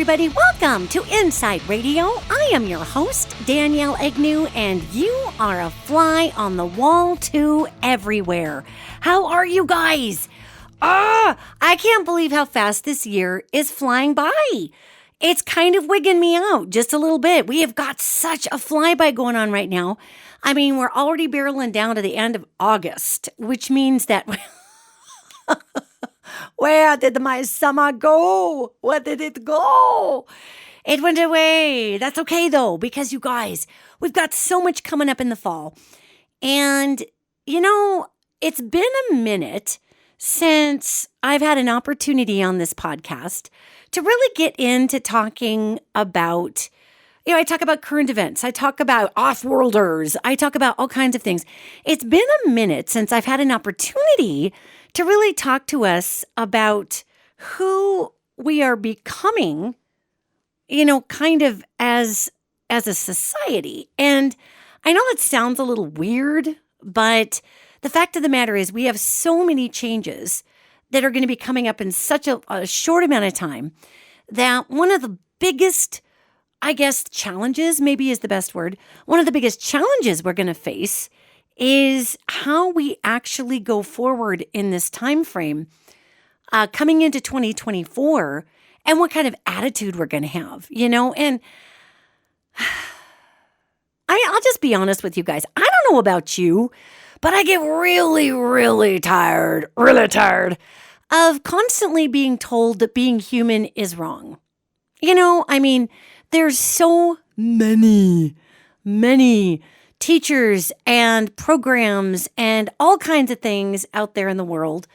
everybody. Welcome to InPsight Radio. I am your host, Danielle Egnew, and you are a fly on the wall too everywhere. How are you guys? I can't believe how fast this year is flying by. It's kind of wigging me out just a little bit. We have got such a flyby going on right now. I mean, we're already barreling down to the end of August, which means that... Where did my summer go? Where did it go? It went away. That's okay, though, because you guys, we've got so much coming up in the fall. And, you know, it's been a minute since I've had an opportunity on this podcast to really get into talking about, I talk about current events. I talk about off-worlders. I talk about all kinds of things. It's been a minute since I've had an opportunity to really talk to us about who we are becoming, kind of as a society. And I know that sounds a little weird, but the fact of the matter is we have so many changes that are going to be coming up in such a short amount of time that one of the biggest, challenges, maybe is the best word, one of the biggest challenges we're going to face is how we actually go forward in this time frame coming into 2024 and what kind of attitude we're going to have, And I'll just be honest with you guys. I don't know about you, but I get really, really tired of constantly being told that being human is wrong. There's so many teachers and programs and all kinds of things out there in the world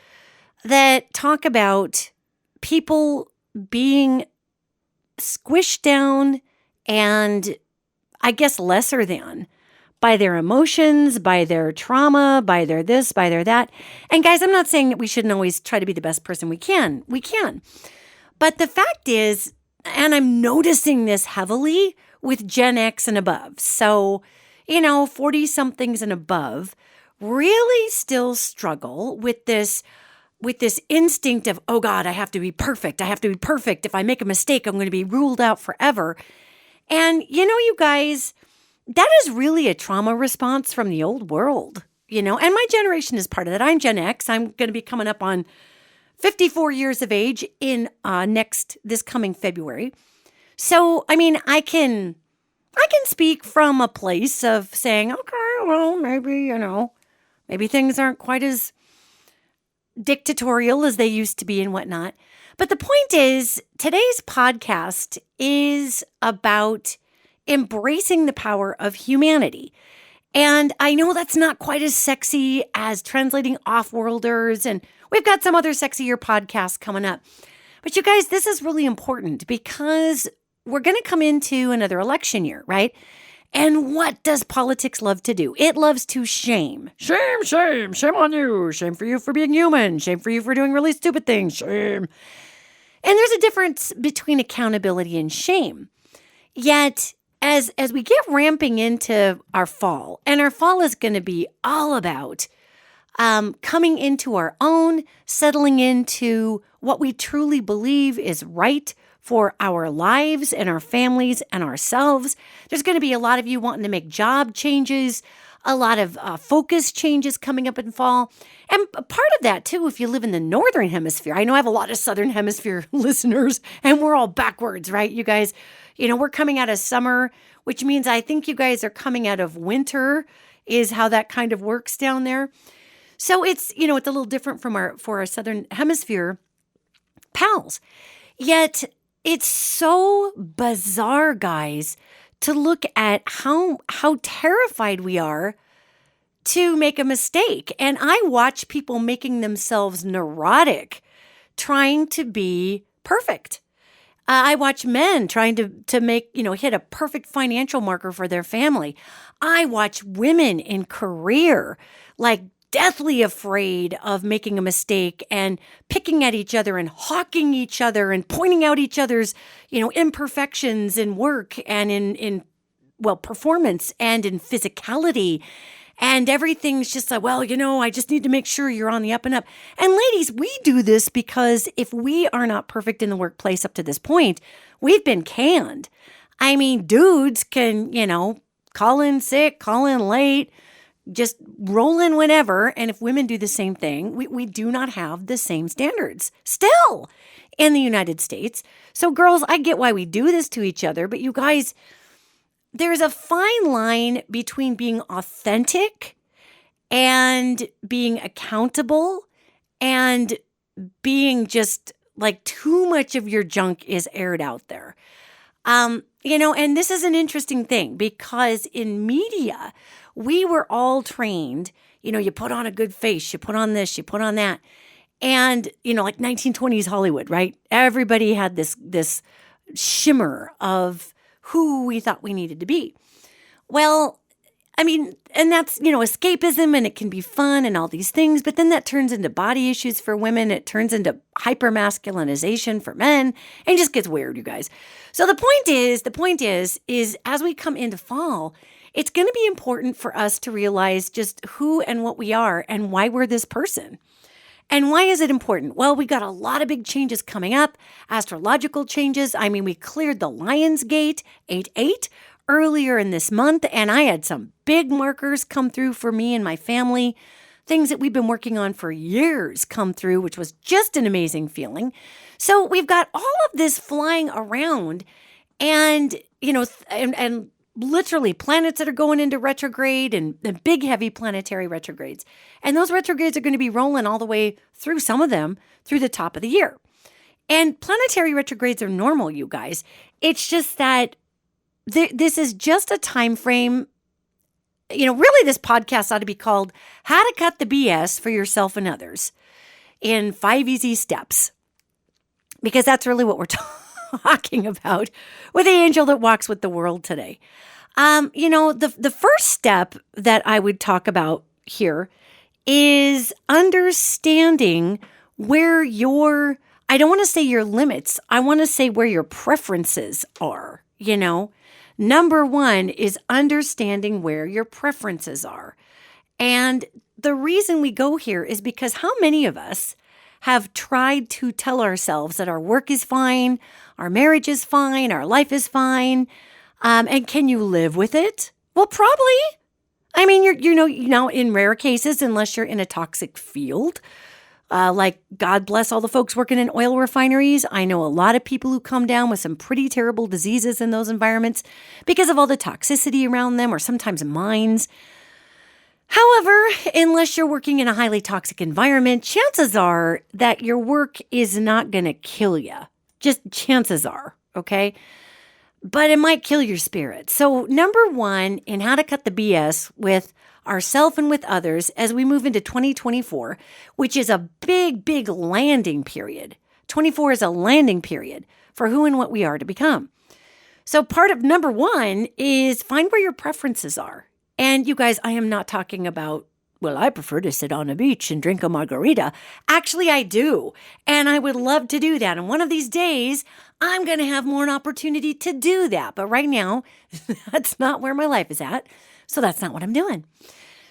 that talk about people being squished down and lesser than by their emotions, by their trauma, by their this, by their that. And guys, I'm not saying that we shouldn't always try to be the best person we can. We can. But the fact is, and I'm noticing this heavily with Gen X and above. So 40-somethings and above really still struggle with this instinct of, oh God, I have to be perfect. I have to be perfect. If I make a mistake, I'm going to be ruled out forever. And you guys, that is really a trauma response from the old world, and my generation is part of that. I'm Gen X. I'm going to be coming up on 54 years of age in this coming February. So, I can speak from a place of saying, okay, well, maybe things aren't quite as dictatorial as they used to be and whatnot. But the point is, today's podcast is about embracing the power of humanity. And I know that's not quite as sexy as translating off-worlders, and we've got some other sexier podcasts coming up. But you guys, this is really important because we're going to come into another election year, right? And what does politics love to do? It loves to shame. Shame, shame, shame on you. Shame for you for being human. Shame for you for doing really stupid things. Shame. And there's a difference between accountability and shame. Yet, as we get ramping into our fall, and our fall is going to be all about coming into our own, settling into what we truly believe is right for our lives and our families and ourselves. There's going to be a lot of you wanting to make job changes, a lot of focus changes coming up in fall. And part of that, too, if you live in the Northern Hemisphere. I know I have a lot of Southern Hemisphere listeners, and we're all backwards, right? You guys, we're coming out of summer, which means I think you guys are coming out of winter is how that kind of works down there. So it's, it's a little different for our Southern Hemisphere pals. Yet it's so bizarre, guys, to look at how terrified we are to make a mistake. And I watch people making themselves neurotic, trying to be perfect. I watch men trying to make, hit a perfect financial marker for their family. I watch women in career, deathly afraid of making a mistake and picking at each other and hawking each other and pointing out each other's, imperfections in work and in performance and in physicality. And everything's just like, well, I just need to make sure you're on the up and up. And ladies, we do this because if we are not perfect in the workplace up to this point, we've been canned. I mean, dudes can, call in sick, call in late, just roll in whenever. And if women do the same thing, we do not have the same standards still in the United States. So girls, I get why we do this to each other, but you guys, there's a fine line between being authentic and being accountable and being just like too much of your junk is aired out there. And this is an interesting thing because in media, we were all trained, you put on a good face, you put on this, you put on that. And, like 1920s Hollywood, right? Everybody had this shimmer of who we thought we needed to be. Well, I mean, and that's, escapism and it can be fun and all these things, but then that turns into body issues for women. It turns into hypermasculinization for men and just gets weird, you guys. So the point is as we come into fall, it's going to be important for us to realize just who and what we are and why we're this person. And why is it important? Well, we got a lot of big changes coming up, astrological changes. I mean, we cleared the Lion's Gate 8-8 earlier in this month, and I had some big markers come through for me and my family. Things that we've been working on for years come through, which was just an amazing feeling. So we've got all of this flying around and, and literally planets that are going into retrograde and the big heavy planetary retrogrades. And those retrogrades are going to be rolling all the way through, some of them through the top of the year. And planetary retrogrades are normal, you guys. It's just that this is just a time frame. Really this podcast ought to be called How to Cut the BS for Yourself and Others in 5 Easy Steps. Because that's really what we're talking about with the angel that walks with the world today. The first step that I would talk about here is understanding where I don't want to say your limits. I want to say where your preferences are, Number one is understanding where your preferences are. And the reason we go here is because how many of us have tried to tell ourselves that our work is fine, our marriage is fine, our life is fine, and can you live with it? Well, probably. I mean, you're in rare cases, unless you're in a toxic field, like God bless all the folks working in oil refineries. I know a lot of people who come down with some pretty terrible diseases in those environments because of all the toxicity around them, or sometimes mines. However, unless you're working in a highly toxic environment, chances are that your work is not going to kill you. Just chances are, okay? But it might kill your spirit. So number one, in how to cut the BS with ourselves and with others as we move into 2024, which is a big, big landing period. 24 is a landing period for who and what we are to become. So part of number one is find where your preferences are. And you guys, I am not talking about, well, I prefer to sit on a beach and drink a margarita. Actually, I do. And I would love to do that. And one of these days, I'm going to have more an opportunity to do that. But right now, that's not where my life is at. So that's not what I'm doing.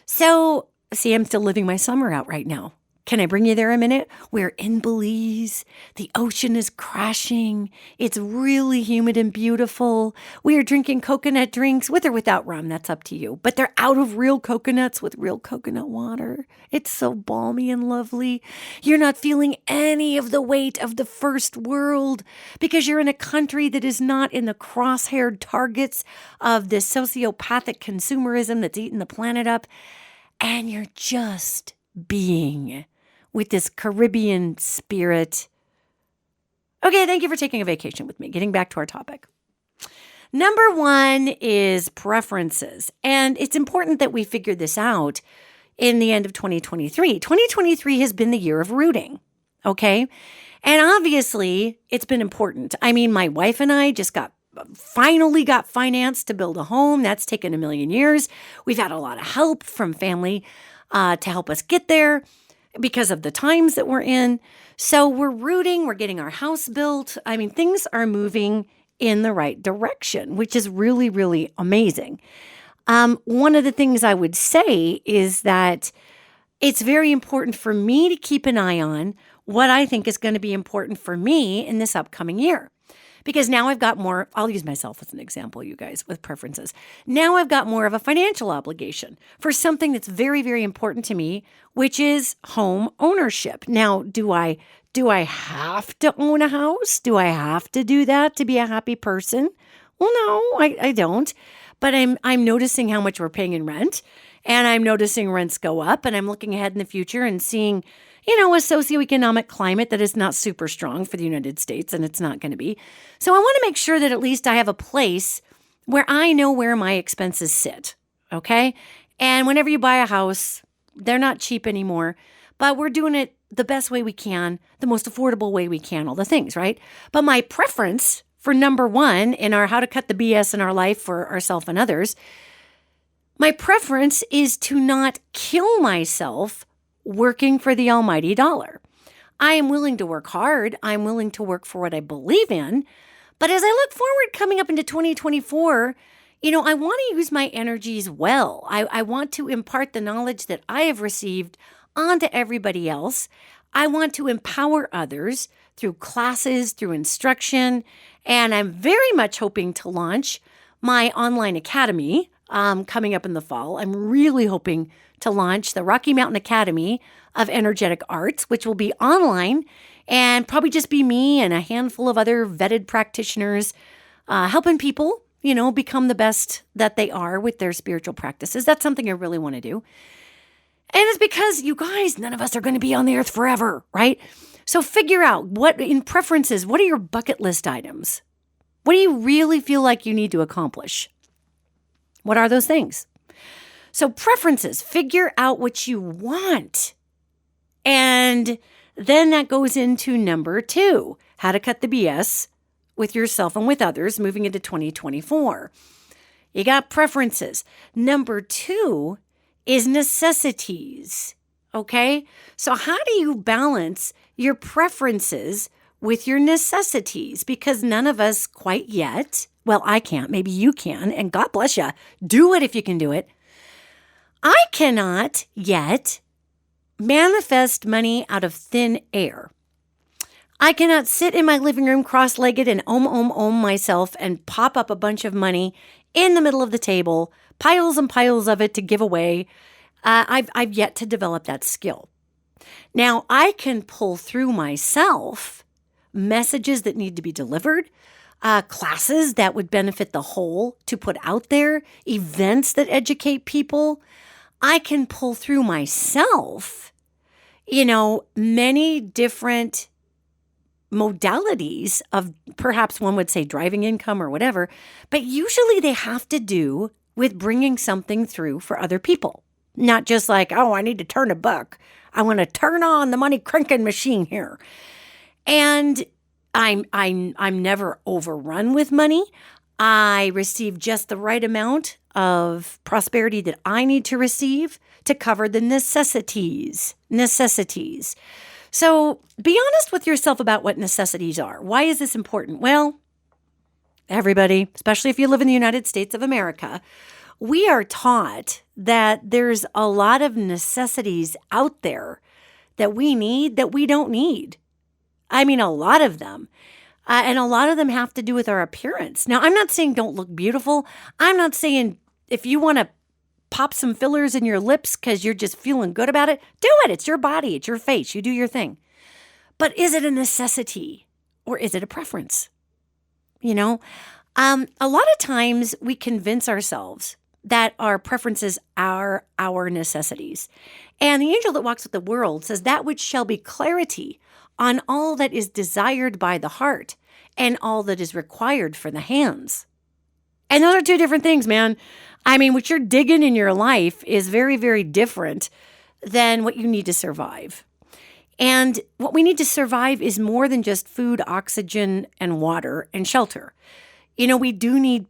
So, see, I'm still living my summer out right now. Can I bring you there a minute? We're in Belize. The ocean is crashing. It's really humid and beautiful. We are drinking coconut drinks with or without rum. That's up to you. But they're out of real coconuts with real coconut water. It's so balmy and lovely. You're not feeling any of the weight of the first world because you're in a country that is not in the cross-haired targets of this sociopathic consumerism that's eating the planet up. And you're just being with this Caribbean spirit. Okay, thank you for taking a vacation with me. Getting back to our topic. Number one is preferences. And it's important that we figure this out in the end of 2023. 2023 has been the year of rooting, okay? And obviously, it's been important. I mean, my wife and I just finally got financed to build a home. That's taken a million years. We've had a lot of help from family to help us get there because of the times that we're in. So we're rooting, we're getting our house built. I mean, things are moving in the right direction, which is really, really amazing. One of the things I would say is that it's very important for me to keep an eye on what I think is going to be important for me in this upcoming year. Because now I've got more, I'll use myself as an example, you guys, with preferences. Now I've got more of a financial obligation for something that's very, very important to me, which is home ownership. Now, do I have to own a house? Do I have to do that to be a happy person? Well, no, I don't. But I'm noticing how much we're paying in rent, and I'm noticing rents go up, and I'm looking ahead in the future and seeing, a socioeconomic climate that is not super strong for the United States, and it's not going to be. So I want to make sure that at least I have a place where I know where my expenses sit, okay? And whenever you buy a house, they're not cheap anymore, but we're doing it the best way we can, the most affordable way we can, all the things, right? But my preference for number one in our how to cut the BS in our life for ourselves and others, my preference is to not kill myself working for the almighty dollar. I am willing to work hard. I'm willing to work for what I believe in. But as I look forward coming up into 2024, I want to use my energies well. I want to impart the knowledge that I have received onto everybody else. I want to empower others through classes, through instruction. And I'm very much hoping to launch my online academy coming up in the fall. I'm really hoping to launch the Rocky Mountain Academy of Energetic Arts, which will be online and probably just be me and a handful of other vetted practitioners helping people, become the best that they are with their spiritual practices. That's something I really want to do. And it's because, you guys, none of us are going to be on the earth forever, right? So figure out what are your bucket list items? What do you really feel like you need to accomplish? What are those things? So preferences, figure out what you want. And then that goes into number 2, how to cut the BS with yourself and with others moving into 2024. You got preferences. Number 2 is necessities. Okay? So how do you balance your preferences with your necessities? Because none of us quite yet, well, I can't, maybe you can, and God bless you. Do it if you can do it. I cannot yet manifest money out of thin air. I cannot sit in my living room cross-legged and om myself and pop up a bunch of money in the middle of the table, piles and piles of it to give away. I've yet to develop that skill. Now, I can pull through myself messages that need to be delivered, classes that would benefit the whole to put out there, events that educate people. I can pull through myself, many different modalities of perhaps one would say driving income or whatever, but usually they have to do with bringing something through for other people. Not just like, I need to turn a buck. I want to turn on the money cranking machine here. And I'm never overrun with money. I receive just the right amount of prosperity that I need to receive to cover the necessities. So be honest with yourself about what necessities are. Why is this important? Well, everybody, especially if you live in the United States of America, we are taught that there's a lot of necessities out there that we need that we don't need. I mean, a lot of them. And a lot of them have to do with our appearance. Now, I'm not saying don't look beautiful. I'm not saying if you want to pop some fillers in your lips because you're just feeling good about it, do it. It's your body. It's your face. You do your thing. But is it a necessity or is it a preference? A lot of times we convince ourselves that our preferences are our necessities. And the angel that walks with the world says that which shall be clarity on all that is desired by the heart and all that is required for the hands. And those are two different things, man. I mean, what you're digging in your life is very, very different than what you need to survive. And what we need to survive is more than just food, oxygen, and water and shelter. We do need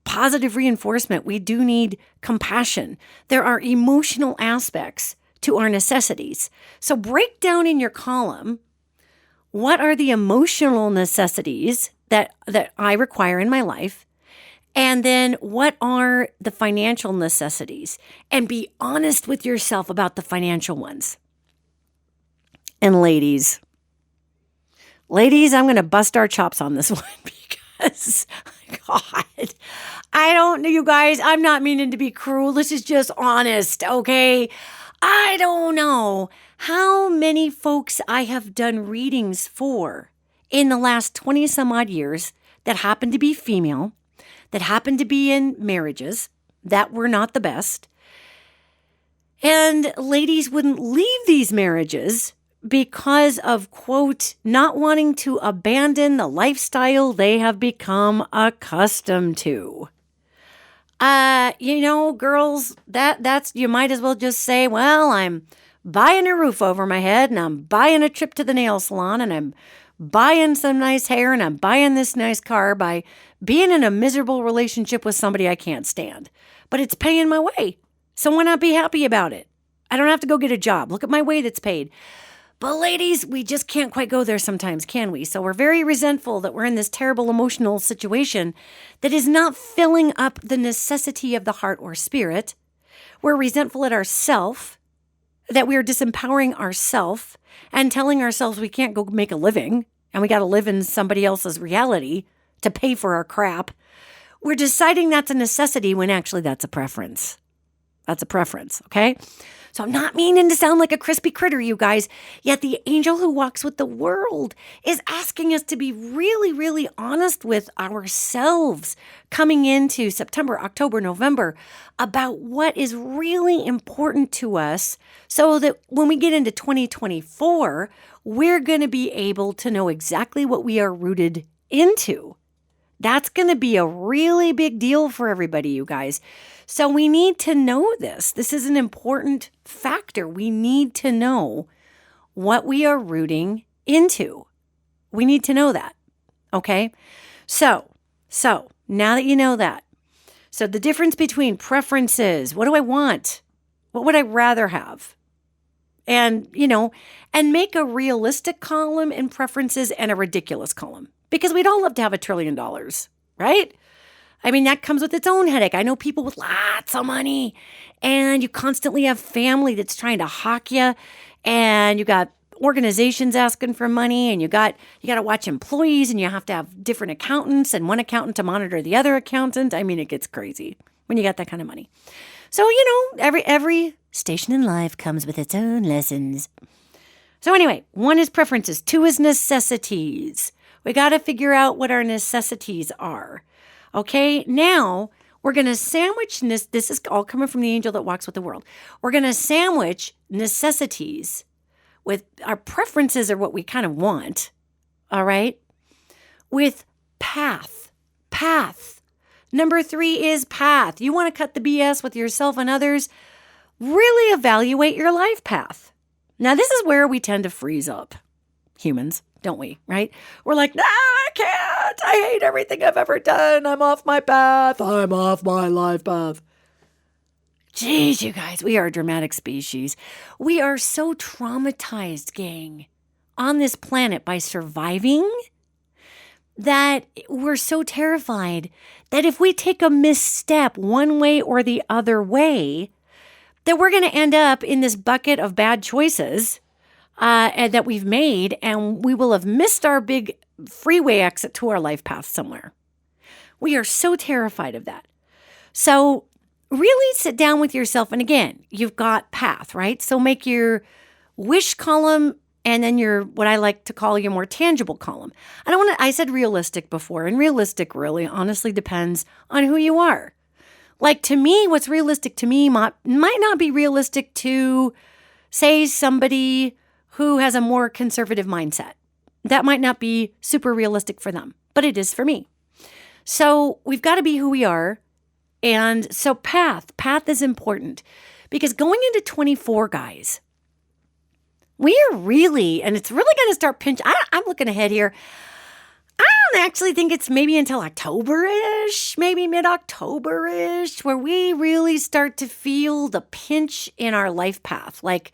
positive reinforcement. We do need compassion. There are emotional aspects to our necessities. So break down in your column, what are the emotional necessities that I require in my life? And then what are the financial necessities? And be honest with yourself about the financial ones. And ladies, I'm going to bust our chops on this one because, God, I don't know, you guys, I'm not meaning to be cruel. This is just honest, okay? I don't know how many folks I have done readings for in the last 20 some odd years that happen to be female, that happen to be in marriages that were not the best. And ladies wouldn't leave these marriages because of, quote, not wanting to abandon the lifestyle they have become accustomed to. Girls, that's you might as well just say, well, I'm buying a roof over my head and I'm buying a trip to the nail salon and I'm buying some nice hair and I'm buying this nice car by being in a miserable relationship with somebody I can't stand. But it's paying my way. So why not be happy about it? I don't have to go get a job. Look at my way that's paid. But ladies, we just can't quite go there sometimes, can we? So we're very resentful that we're in this terrible emotional situation that is not filling up the necessity of the heart or spirit. We're resentful at ourselves, that we are disempowering ourselves and telling ourselves we can't go make a living and we got to live in somebody else's reality to pay for our crap. We're deciding that's a necessity when actually that's a preference. That's a preference, okay? So I'm not meaning to sound like a crispy critter, you guys, yet the angel who walks with the world is asking us to be really, really honest with ourselves coming into September, October, November about what is really important to us so that when we get into 2024, we're going to be able to know exactly what we are rooted into. That's going to be a really big deal for everybody, you guys. So we need to know this. This is an important factor. We need to know what we are rooting into. We need to know that. Okay? So now that you know that, so the difference between preferences, what do I want? What would I rather have? And make a realistic column in preferences and a ridiculous column. Because we'd all love to have $1 trillion, right? I mean, that comes with its own headache. I know people with lots of money, and you constantly have family that's trying to hawk you, and you got organizations asking for money, and you got to watch employees, and you have to have different accountants and one accountant to monitor the other accountant. I mean, it gets crazy when you got that kind of money. So, every station in life comes with its own lessons. So anyway, 1 is preferences, 2 is necessities. We got to figure out what our necessities are. Okay, now we're going to sandwich this. This is all coming from the angel that walks with the world. We're going to sandwich necessities with our preferences or what we kind of want. All right, with path. Number 3 is path. You want to cut the BS with yourself and others? Really evaluate your life path. Now, this is where we tend to freeze up, humans, don't we? Right? We're like, no, I can't. I hate everything I've ever done. I'm off my path. I'm off my life path. Jeez, you guys, we are a dramatic species. We are so traumatized, gang, on this planet by surviving that we're so terrified that if we take a misstep one way or the other way, that we're going to end up in this bucket of bad choices that we've made, and we will have missed our big freeway exit to our life path somewhere. We are so terrified of that. So really sit down with yourself. And again, you've got path, right? So make your wish column and then your, what I like to call your more tangible column. I said realistic before, and realistic really honestly depends on who you are. Like, to me, what's realistic to me might not be realistic to, say, somebody who has a more conservative mindset. That might not be super realistic for them, but it is for me. So we've got to be who we are. And so path is important, because going into 24, guys, we are really, and it's really going to start pinching. I'm looking ahead here. I don't actually think it's maybe until October-ish, maybe mid-October-ish, where we really start to feel the pinch in our life path. Like,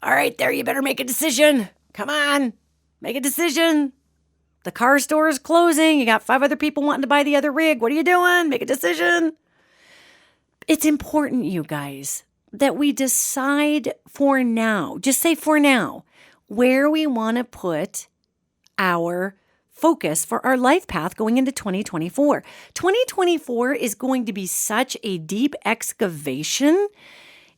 all right, there, you better make a decision. Come on, make a decision. The car store is closing. You got 5 other people wanting to buy the other rig. What are you doing? Make a decision. It's important, you guys, that we decide for now, just say for now, where we want to put our focus for our life path going into 2024. 2024 is going to be such a deep excavation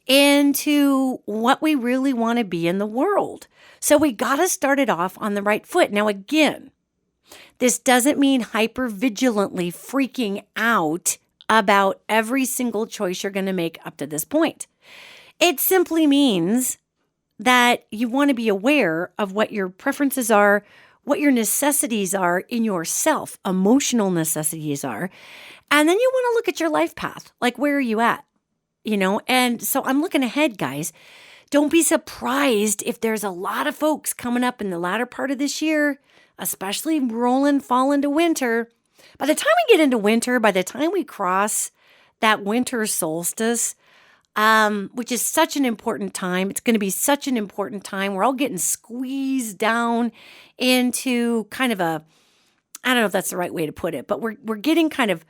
into what we really want to be in the world. So we got to start it off on the right foot. Now, again, this doesn't mean hyper-vigilantly freaking out about every single choice you're going to make up to this point. It simply means that you want to be aware of what your preferences are, what your necessities are in yourself, emotional necessities are. And then you want to look at your life path. Like, where are you at? And so I'm looking ahead, guys. Don't be surprised if there's a lot of folks coming up in the latter part of this year, especially fall into winter. By the time we get into winter, by the time we cross that winter solstice, which is such an important time. It's going to be such an important time. We're all getting squeezed down into kind of I don't know if that's the right way to put it, but we're getting kind of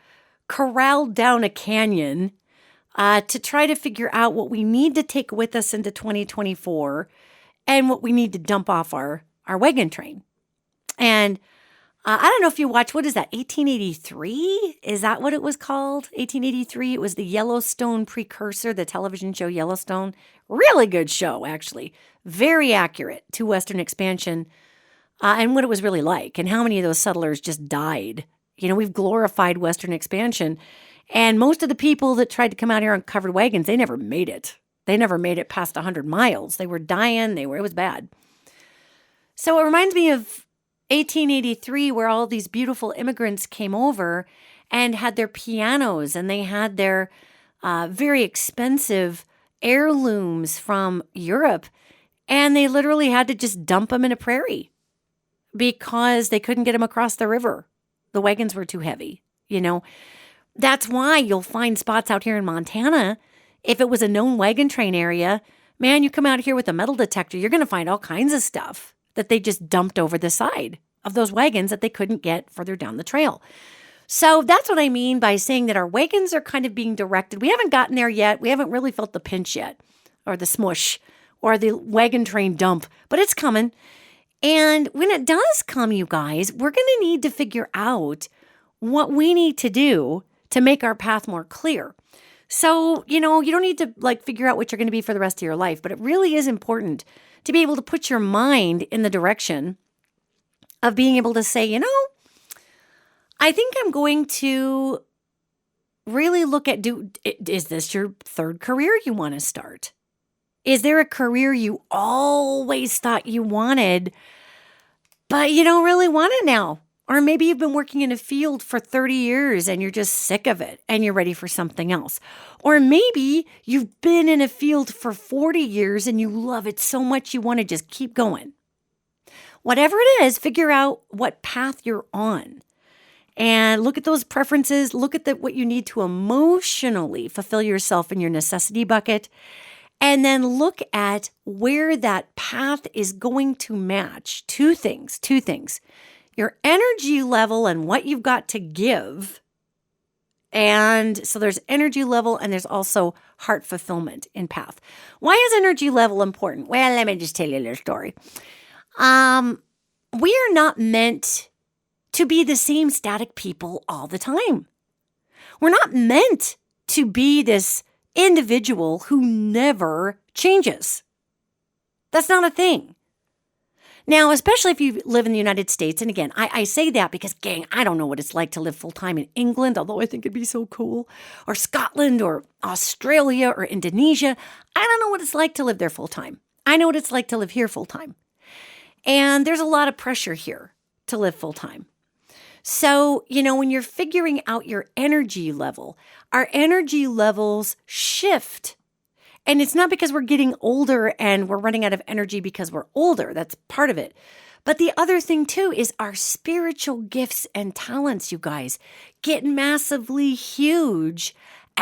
corralled down a canyon to try to figure out what we need to take with us into 2024 and what we need to dump off our wagon train. And I don't know if you watch, what is that, 1883? Is that what it was called? 1883. It was the Yellowstone precursor, the television show Yellowstone. Really good show, actually. Very accurate to Western expansion and what it was really like and how many of those settlers just died. We've glorified Western expansion. And most of the people that tried to come out here on covered wagons, they never made it. They never made it past 100 miles. They were dying. It was bad. So it reminds me of 1883, where all these beautiful immigrants came over and had their pianos and they had their very expensive heirlooms from Europe. And they literally had to just dump them in a prairie because they couldn't get them across the river. The wagons were too heavy, That's why you'll find spots out here in Montana. If it was a known wagon train area, man, you come out here with a metal detector, you're going to find all kinds of stuff that they just dumped over the side of those wagons that they couldn't get further down the trail. So that's what I mean by saying that our wagons are kind of being directed. We haven't gotten there yet. We haven't really felt the pinch yet, or the smush, or the wagon train dump, but it's coming. And when it does come, you guys, we're going to need to figure out what we need to do to make our path more clear. So, you don't need to figure out what you're going to be for the rest of your life, but it really is important to be able to put your mind in the direction of being able to say, I think I'm going to really look at, is this your third career you want to start? Is there a career you always thought you wanted, but you don't really want it now? Or maybe you've been working in a field for 30 years and you're just sick of it and you're ready for something else. Or maybe you've been in a field for 40 years and you love it so much you want to just keep going. Whatever it is, figure out what path you're on and look at those preferences. Look at what you need to emotionally fulfill yourself in your necessity bucket. And then look at where that path is going to match two things. Your energy level and what you've got to give. And so there's energy level and there's also heart fulfillment in path. Why is energy level important? Well, let me just tell you a little story. We are not meant to be the same static people all the time. We're not meant to be this individual who never changes. That's not a thing. Now, especially if you live in the United States, and again, I say that because, gang, I don't know what it's like to live full-time in England, although I think it'd be so cool, or Scotland, or Australia, or Indonesia. I don't know what it's like to live there full-time. I know what it's like to live here full-time. And there's a lot of pressure here to live full-time. So, when you're figuring out your energy level, our energy levels shift. And it's not because we're getting older and we're running out of energy because we're older. That's part of it. But the other thing too is our spiritual gifts and talents, you guys, get massively huge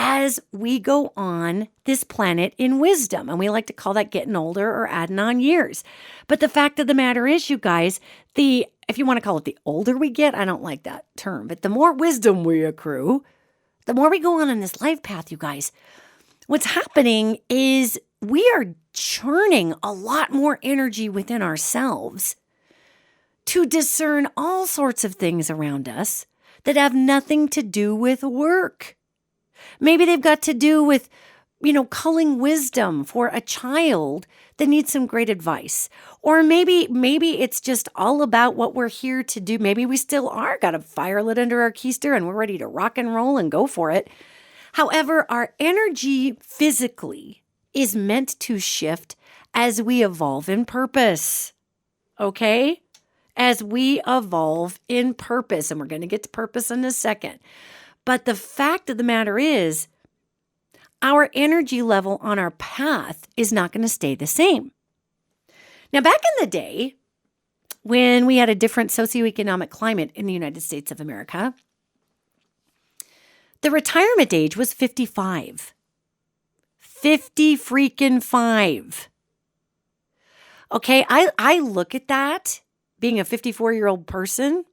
as we go on this planet in wisdom. And we like to call that getting older or adding on years. But the fact of the matter is, you guys, if you want to call it the older we get, I don't like that term, but the more wisdom we accrue, the more we go on in this life path, you guys, what's happening is we are churning a lot more energy within ourselves to discern all sorts of things around us that have nothing to do with work. Maybe they've got to do with, culling wisdom for a child that needs some great advice. Or maybe it's just all about what we're here to do. Maybe we still are got a fire lit under our keister and we're ready to rock and roll and go for it. However, our energy physically is meant to shift as we evolve in purpose. Okay? As we evolve in purpose. And we're going to get to purpose in a second. But the fact of the matter is, our energy level on our path is not going to stay the same. Now, back in the day, when we had a different socioeconomic climate in the United States of America, the retirement age was 55. 50 freaking 5. Okay, I look at that, being a 54-year-old person,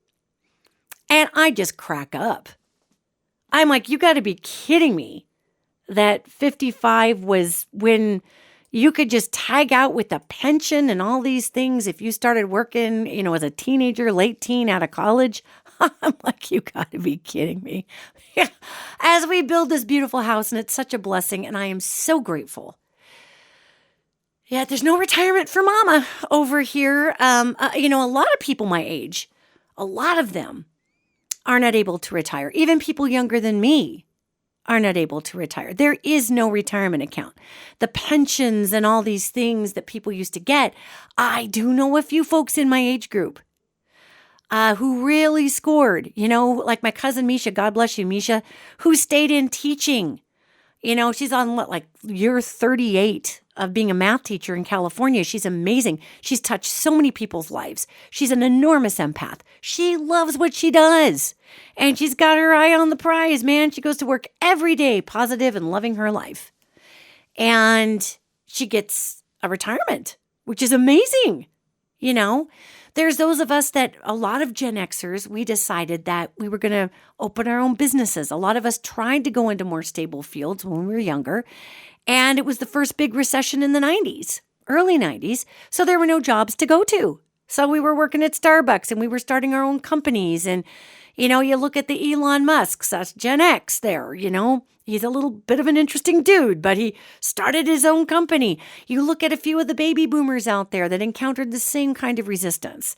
and I just crack up. I'm like, you got to be kidding me that 55 was when you could just tag out with a pension and all these things if you started working, as a teenager, late teen out of college. I'm like, you got to be kidding me. As we build this beautiful house, and it's such a blessing, and I am so grateful. Yeah, there's no retirement for mama over here. A lot of people my age, a lot of them are not able to retire. Even people younger than me are not able to retire. There is no retirement account. The pensions and all these things that people used to get, I do know a few folks in my age group who really scored, like my cousin Misha, God bless you, Misha, who stayed in teaching. She's on year 38 of being a math teacher in California. She's amazing. She's touched so many people's lives. She's an enormous empath. She loves what she does. And she's got her eye on the prize, man. She goes to work every day, positive and loving her life. And she gets a retirement, which is amazing. There's those of us that a lot of Gen Xers, we decided that we were going to open our own businesses. A lot of us tried to go into more stable fields when we were younger. And it was the first big recession in the 90s, early 90s. So there were no jobs to go to. So we were working at Starbucks and we were starting our own companies. And, you look at the Elon Musks, that's Gen X there, He's a little bit of an interesting dude, but he started his own company. You look at a few of the baby boomers out there that encountered the same kind of resistance.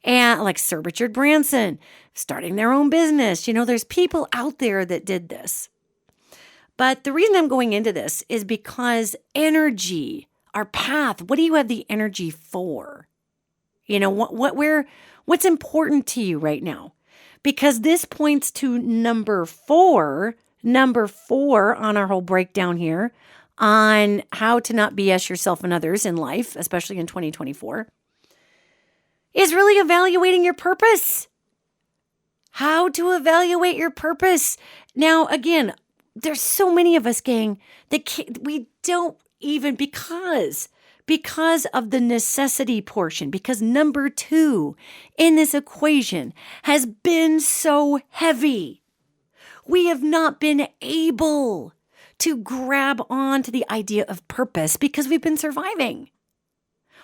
And like Sir Richard Branson, starting their own business. There's people out there that did this. But the reason I'm going into this is because energy, our path, what do you have the energy for? What's important to you right now? Because this points to number four on our whole breakdown here on how to not BS yourself and others in life, especially in 2024, is really evaluating your purpose. How to evaluate your purpose. Now, again, there's so many of us, gang, that we don't even because of the necessity portion, because number 2 in this equation has been so heavy. We have not been able to grab on to the idea of purpose because we've been surviving.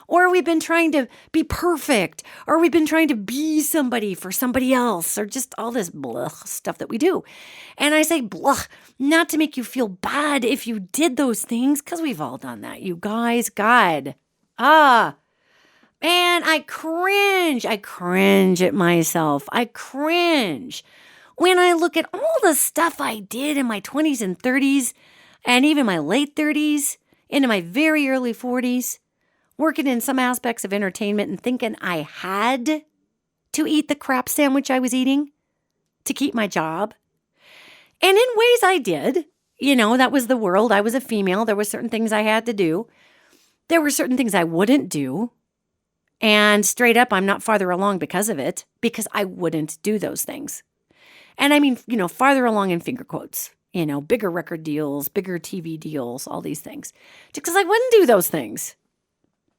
Or we've been trying to be perfect, or we've been trying to be somebody for somebody else, or just all this blah stuff that we do. And I say blah, not to make you feel bad if you did those things, because we've all done that, you guys. God. Man, I cringe at myself. I cringe when I look at all the stuff I did in my 20s and 30s, and even my late 30s, into my very early 40s. Working in some aspects of entertainment and thinking I had to eat the crap sandwich I was eating to keep my job. And in ways I did. That was the world. I was a female. There were certain things I had to do. There were certain things I wouldn't do. And straight up, I'm not farther along because of it, because I wouldn't do those things. And I mean, farther along in finger quotes. bigger record deals, bigger TV deals, all these things. Just because I wouldn't do those things.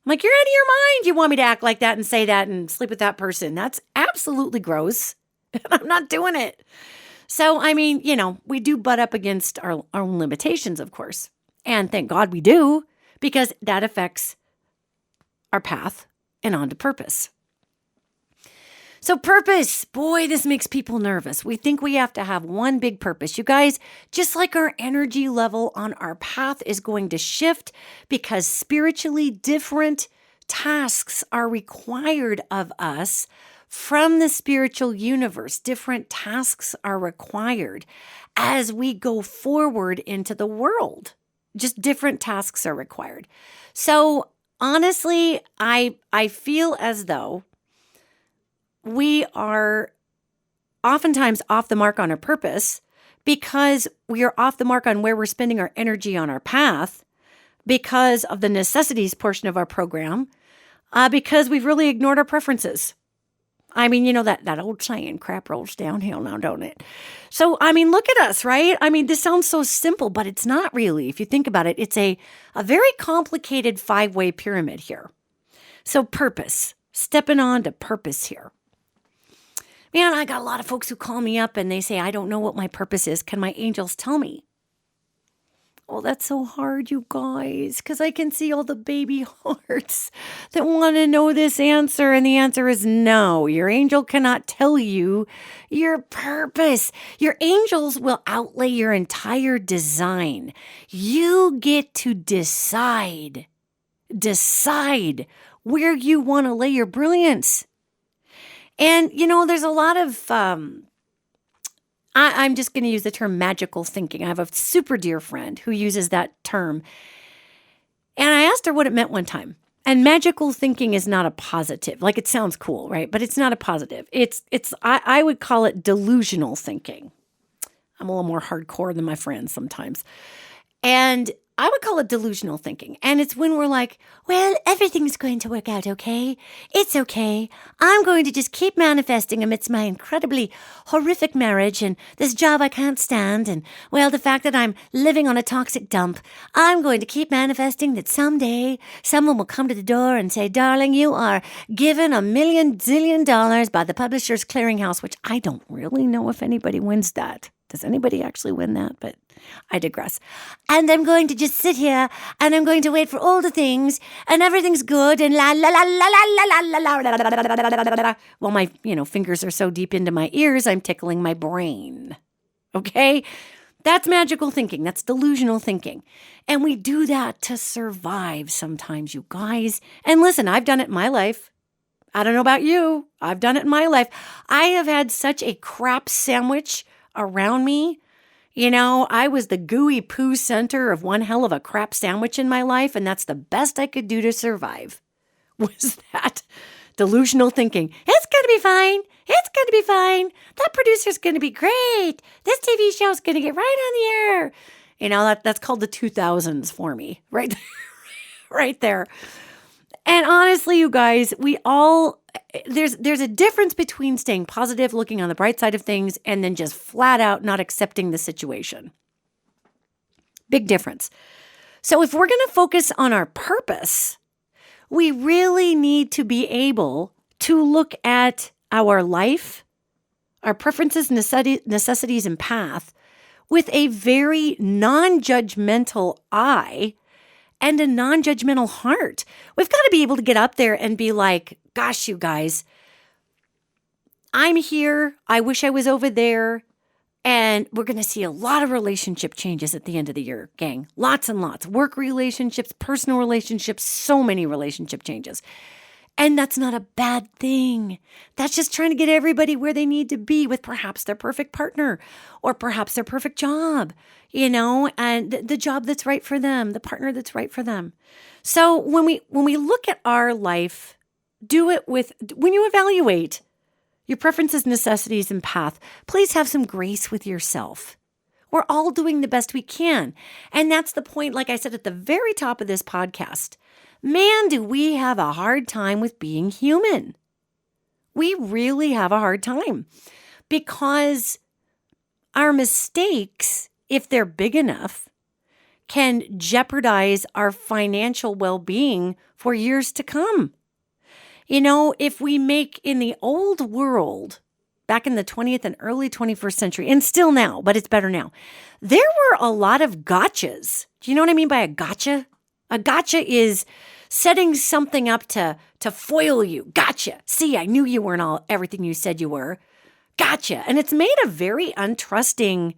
I'm like, you're out of your mind. You want me to act like that and say that and sleep with that person. That's absolutely gross. And I'm not doing it. So, we do butt up against our own limitations, of course. And thank God we do, because that affects our path and on to purpose. So purpose, boy, this makes people nervous. We think we have to have one big purpose. You guys, just like our energy level on our path is going to shift because spiritually different tasks are required of us from the spiritual universe. Different tasks are required as we go forward into the world. Just different tasks are required. So honestly, I feel as though we are oftentimes off the mark on our purpose because we are off the mark on where we're spending our energy on our path because of the necessities portion of our program, because we've really ignored our preferences. That old saying, crap rolls downhill now, don't it? So, look at us, right? This sounds so simple, but it's not really. If you think about it, it's a very complicated 5-way pyramid here. So purpose, stepping on to purpose here. Man, I got a lot of folks who call me up and they say, I don't know what my purpose is. Can my angels tell me? Oh, that's so hard, you guys, because I can see all the baby hearts that want to know this answer. And the answer is no. Your angel cannot tell you your purpose. Your angels will outlay your entire design. You get to decide where you want to lay your brilliance. And, there's a lot of, I'm just going to use the term magical thinking. I have a super dear friend who uses that term. And I asked her what it meant one time. And magical thinking is not a positive. Like, it sounds cool, right? But it's not a positive. I would call it delusional thinking. I'm a little more hardcore than my friends sometimes. And I would call it delusional thinking. And it's when we're like, well, everything's going to work out okay. It's okay. I'm going to just keep manifesting amidst my incredibly horrific marriage and this job I can't stand. And, well, the fact that I'm living on a toxic dump. I'm going to keep manifesting that someday someone will come to the door and say, darling, you are given $1 million zillion by the Publishers Clearinghouse, which I don't really know if anybody wins that. Does anybody actually win that? But I digress. And I'm going to just sit here and I'm going to wait for all the things and everything's good and la la la la la la la la la la. Well, my fingers are so deep into my ears, I'm tickling my brain. Okay? That's magical thinking. That's delusional thinking. And we do that to survive sometimes, you guys. And listen, I've done it in my life. I don't know about you. I've done it in my life. I have had such a crap sandwich around me. I was the gooey poo center of one hell of a crap sandwich in my life, and that's the best I could do to survive, was that delusional thinking. It's going to be fine. It's going to be fine. That producer's going to be great. This TV show's going to get right on the air. That's called the 2000s for me, right? Right there. And honestly, you guys, there's a difference between staying positive, looking on the bright side of things, and then just flat out not accepting the situation. Big difference. So if we're going to focus on our purpose, we really need to be able to look at our life, our preferences, necessities, and path with a very non-judgmental eye and a non-judgmental heart. We've got to be able to get up there and be like, gosh, you guys, I'm here. I wish I was over there. And we're going to see a lot of relationship changes at the end of the year, gang. Lots and lots. Work relationships, personal relationships, so many relationship changes. And that's not a bad thing. That's just trying to get everybody where they need to be with perhaps their perfect partner or perhaps their perfect job, and the job that's right for them, the partner that's right for them. So when we look at our life, when you evaluate your preferences, necessities, and path, please have some grace with yourself. We're all doing the best we can. And that's the point, like I said at the very top of this podcast. Man, do we have a hard time with being human. We really have a hard time because our mistakes if they're big enough, can jeopardize our financial well-being for years to come. If we make in the old world, back in the 20th and early 21st century, and still now, but it's better now, there were a lot of gotchas. Do you know what I mean by a gotcha? A gotcha is setting something up to foil you. Gotcha. See, I knew you weren't everything you said you were. Gotcha. And it's made a very untrusting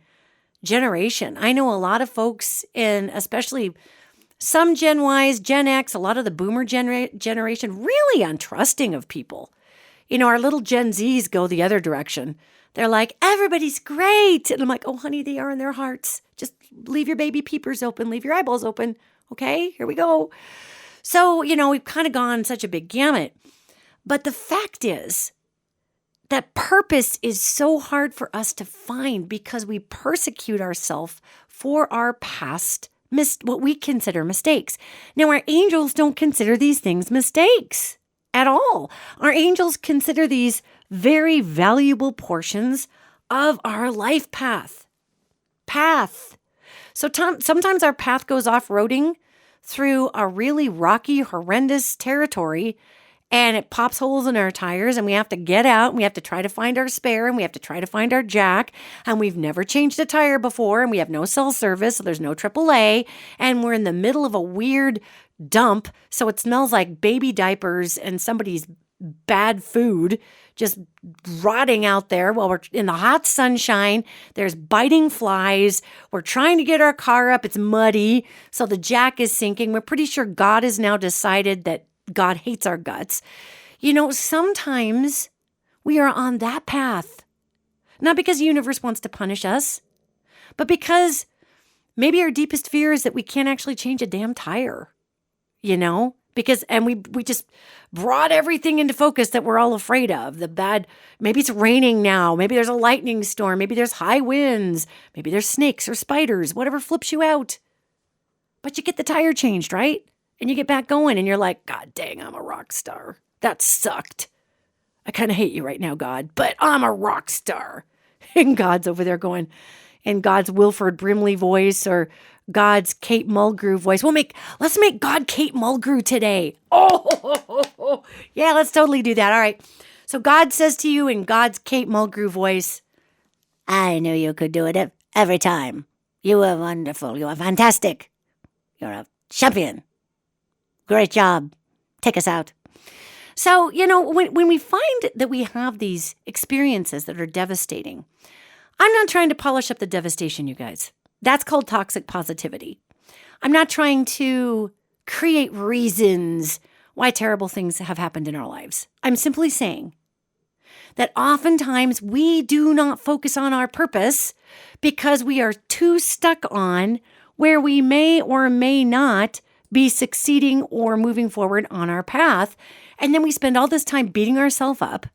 generation. I know a lot of folks, and especially some Gen Ys, Gen X, a lot of the boomer generation, really untrusting of people. Our little Gen Zs go the other direction. They're like, everybody's great. And I'm like, oh, honey, they are in their hearts. Just leave your baby peepers open. Leave your eyeballs open. Okay, here we go. So, we've kind of gone such a big gamut. But the fact is that purpose is so hard for us to find because we persecute ourselves for our past what we consider mistakes. Now, our angels don't consider these things mistakes at all. Our angels consider these very valuable portions of our life path. So sometimes our path goes off-roading through a really rocky, horrendous territory, and it pops holes in our tires, and we have to get out, and we have to try to find our spare, and we have to try to find our jack, and we've never changed a tire before, and we have no cell service, so there's no AAA, and we're in the middle of a weird dump, so it smells like baby diapers and somebody's bad food just rotting out there while we're in the hot sunshine. There's biting flies. We're trying to get our car up. It's muddy, so the jack is sinking. We're pretty sure God has now decided that God hates our guts. Sometimes we are on that path, not because the universe wants to punish us, but because maybe our deepest fear is that we can't actually change a damn tire, because we just brought everything into focus that we're all afraid of. Maybe it's raining now. Maybe there's a lightning storm. Maybe there's high winds. Maybe there's snakes or spiders, whatever flips you out. But you get the tire changed, right? And you get back going and you're like, God dang, I'm a rock star. That sucked. I kind of hate you right now, God, but I'm a rock star. And God's over there going, in God's Wilford Brimley voice or God's Kate Mulgrew voice. Let's make God Kate Mulgrew today. Oh, yeah, let's totally do that. All right. So God says to you in God's Kate Mulgrew voice, I knew you could do it every time. You are wonderful. You are fantastic. You're a champion. Great job. Take us out. So, when we find that we have these experiences that are devastating, I'm not trying to polish up the devastation, you guys. That's called toxic positivity. I'm not trying to create reasons why terrible things have happened in our lives. I'm simply saying that oftentimes we do not focus on our purpose because we are too stuck on where we may or may not be succeeding or moving forward on our path. And then we spend all this time beating ourselves up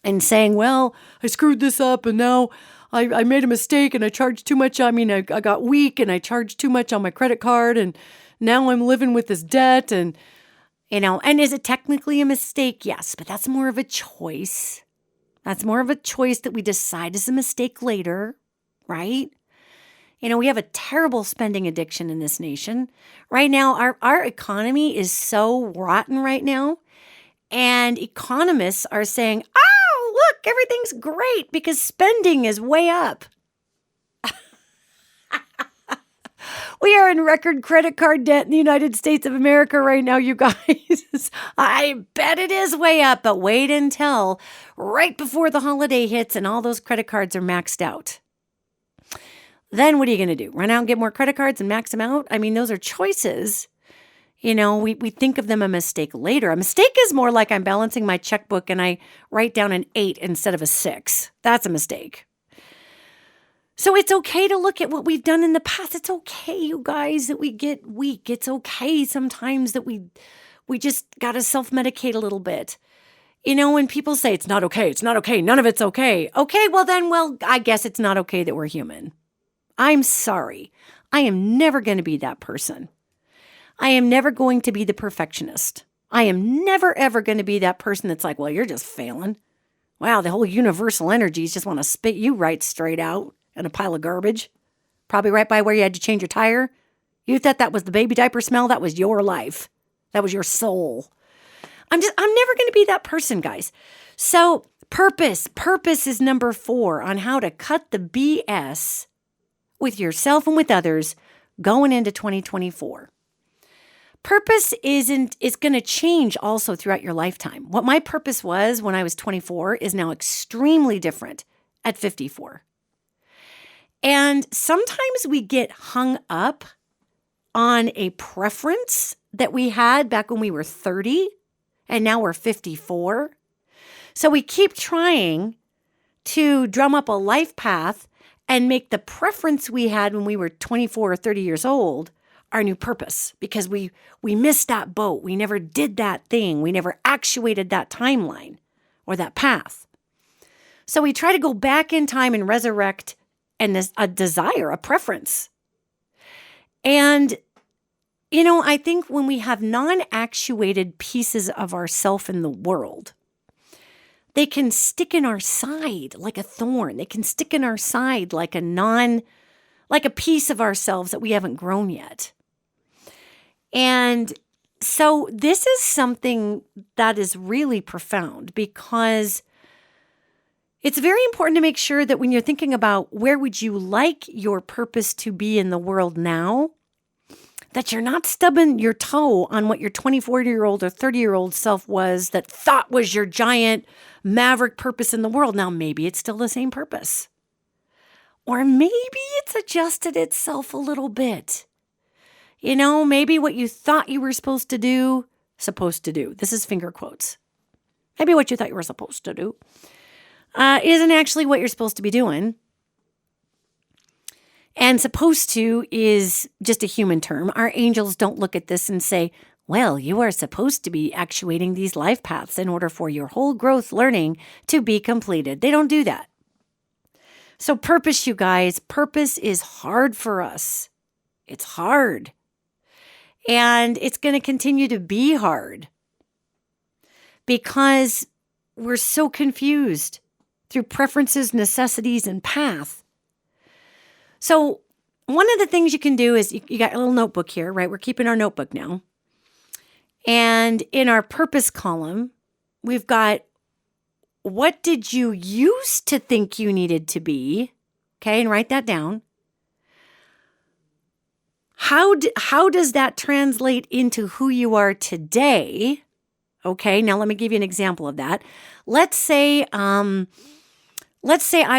and saying, well, I screwed this up and now I made a mistake and I charged too much. I got weak and I charged too much on my credit card and now I'm living with this debt and is it technically a mistake? Yes, but that's more of a choice. That's more of a choice that we decide is a mistake later, right? We have a terrible spending addiction in this nation. Right now, our economy is so rotten right now. And economists are saying, oh, look, everything's great because spending is way up. We are in record credit card debt in the United States of America right now, you guys. I bet it is way up, but wait until right before the holiday hits and all those credit cards are maxed out. Then what are you going to do? Run out and get more credit cards and max them out? Those are choices. We think of them a mistake later. A mistake is more like I'm balancing my checkbook and I write down an 8 instead of a 6. That's a mistake. So it's okay to look at what we've done in the past. It's okay, you guys, that we get weak. It's okay sometimes that we just got to self-medicate a little bit. When people say it's not okay, none of it's okay. Okay, well, I guess it's not okay that we're human. I'm sorry. I am never going to be that person. I am never going to be the perfectionist. I am never, ever going to be that person that's like, well, you're just failing. Wow, the whole universal energies just want to spit you right straight out in a pile of garbage. probably right by where you had to change your tire. You thought that was the baby diaper smell? That was your life. That was your soul. I'm never going to be that person, guys. So purpose is number 4 on how to cut the BS with yourself and with others going into 2024. Purpose is going to change also throughout your lifetime. What my purpose was when I was 24 is now extremely different at 54. And sometimes we get hung up on a preference that we had back when we were 30 and now we're 54. So we keep trying to drum up a life path and make the preference we had when we were 24 or 30 years old our new purpose, because we missed that boat. We never did that thing. We never actuated that timeline or that path. So we try to go back in time and resurrect a desire, a preference. And, I think when we have non-actuated pieces of ourself in the world, they can stick in our side like a thorn. They can stick in our side like a piece of ourselves that we haven't grown yet. And so this is something that is really profound, because it's very important to make sure that when you're thinking about where would you like your purpose to be in the world now, that you're not stubbing your toe on what your 24-year-old or 30-year-old self was that thought was your giant maverick purpose in the world. Now, maybe it's still the same purpose. Or maybe it's adjusted itself a little bit. Maybe what you thought you were supposed to do. This is finger quotes. Maybe what you thought you were supposed to do isn't actually what you're supposed to be doing. And supposed to is just a human term. Our angels don't look at this and say, well, you are supposed to be actuating these life paths in order for your whole growth learning to be completed. They don't do that. So purpose, you guys, purpose is hard for us. It's hard. And it's going to continue to be hard because we're so confused through preferences, necessities, and path. So one of the things you can do is you got a little notebook here, right? We're keeping our notebook now. And in our purpose column, we've got, what did you used to think you needed to be? Okay, and write that down. How does that translate into who you are today? Okay, now let me give you an example of that. Let's say I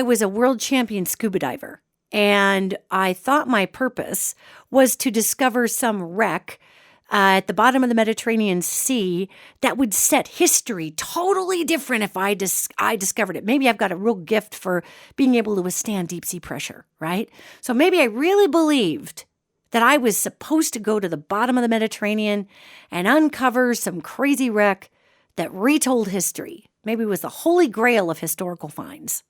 was a world champion scuba diver, and I thought my purpose was to discover some wreck at the bottom of the Mediterranean Sea that would set history totally different if I discovered it. Maybe I've got a real gift for being able to withstand deep sea pressure, right? So maybe I really believed that I was supposed to go to the bottom of the Mediterranean and uncover some crazy wreck that retold history. Maybe it was the holy grail of historical finds.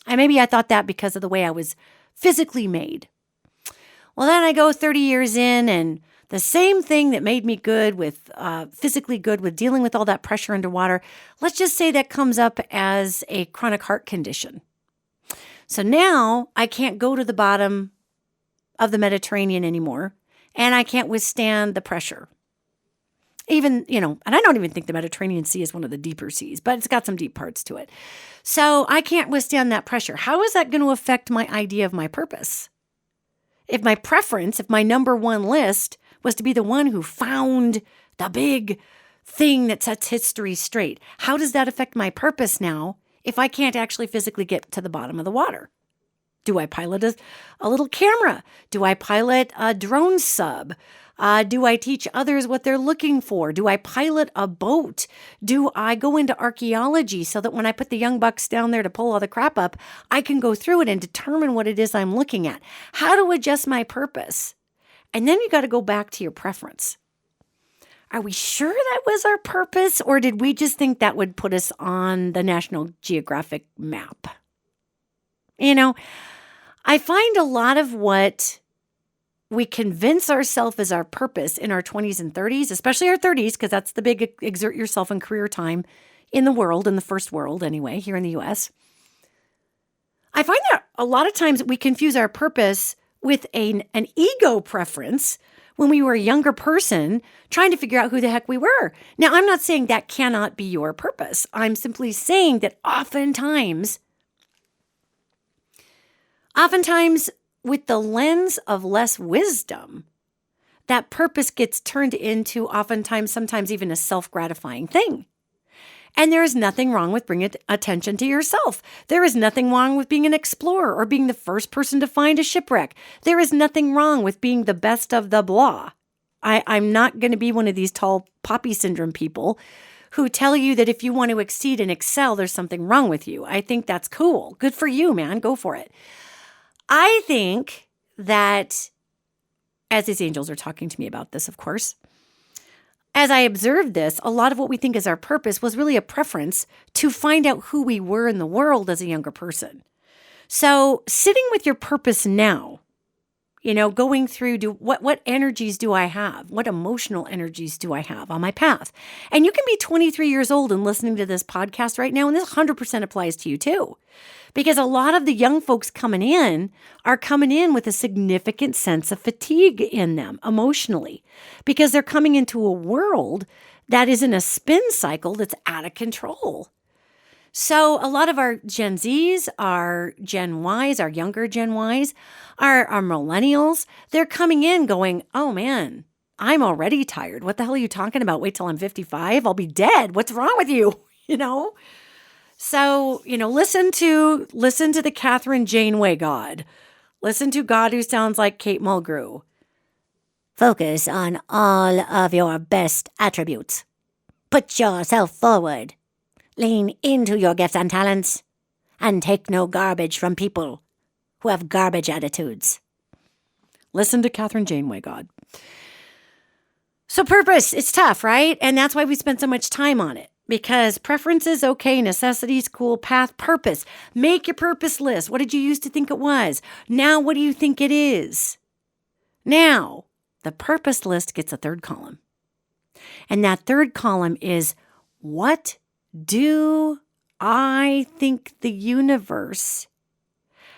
And maybe I thought that because of the way I was physically made. Well, then I go 30 years in, and the same thing that made me good with, physically good with dealing with all that pressure underwater, let's just say that comes up as a chronic heart condition. So now I can't go to the bottom of the Mediterranean anymore, and I can't withstand the pressure. Even, and I don't even think the Mediterranean Sea is one of the deeper seas, but it's got some deep parts to it. So I can't withstand that pressure. How is that going to affect my idea of my purpose? If my preference, if my number one list was to be the one who found the big thing that sets history straight, how does that affect my purpose now if I can't actually physically get to the bottom of the water? Do I pilot a little camera? Do I pilot a drone sub? Do I teach others what they're looking for? Do I pilot a boat? Do I go into archaeology so that when I put the young bucks down there to pull all the crap up, I can go through it and determine what it is I'm looking at? How to adjust my purpose? And then you got to go back to your preference. Are we sure that was our purpose, or did we just think that would put us on the National Geographic map? I find a lot of what we convince ourselves is our purpose in our 20s and 30s, especially our 30s, because that's the big exert yourself in career time in the world, in the first world anyway, here in the U.S. I find that a lot of times we confuse our purpose with an ego preference when we were a younger person trying to figure out who the heck we were. Now, I'm not saying that cannot be your purpose. I'm simply saying that oftentimes with the lens of less wisdom, that purpose gets turned into sometimes even a self-gratifying thing. And there is nothing wrong with bringing attention to yourself. There is nothing wrong with being an explorer or being the first person to find a shipwreck. There is nothing wrong with being the best of the blah. I'm not going to be one of these tall poppy syndrome people who tell you that if you want to exceed and excel, there's something wrong with you. I think that's cool. Good for you, man. Go for it. I think that, as these angels are talking to me about this, of course, as I observed this, a lot of what we think is our purpose was really a preference to find out who we were in the world as a younger person. So sitting with your purpose now, going through what energies do I have? What emotional energies do I have on my path? And you can be 23 years old and listening to this podcast right now, and this 100% applies to you too. Because a lot of the young folks are coming in with a significant sense of fatigue in them emotionally, because they're coming into a world that is in a spin cycle that's out of control. So a lot of our Gen Zs, our Gen Ys, our younger Gen Ys, our millennials, they're coming in going, oh man, I'm already tired. What the hell are you talking about? Wait till I'm 55. I'll be dead. What's wrong with you? So, listen to the Catherine Janeway God. Listen to God who sounds like Kate Mulgrew. Focus on all of your best attributes. Put yourself forward. Lean into your gifts and talents. And take no garbage from people who have garbage attitudes. Listen to Catherine Janeway God. So purpose, it's tough, right? And that's why we spend so much time on it. Because preferences, okay, necessities, cool, path, purpose. Make your purpose list. What did you used to think it was? Now, what do you think it is? Now, the purpose list gets a third column. And that third column is, what do I think the universe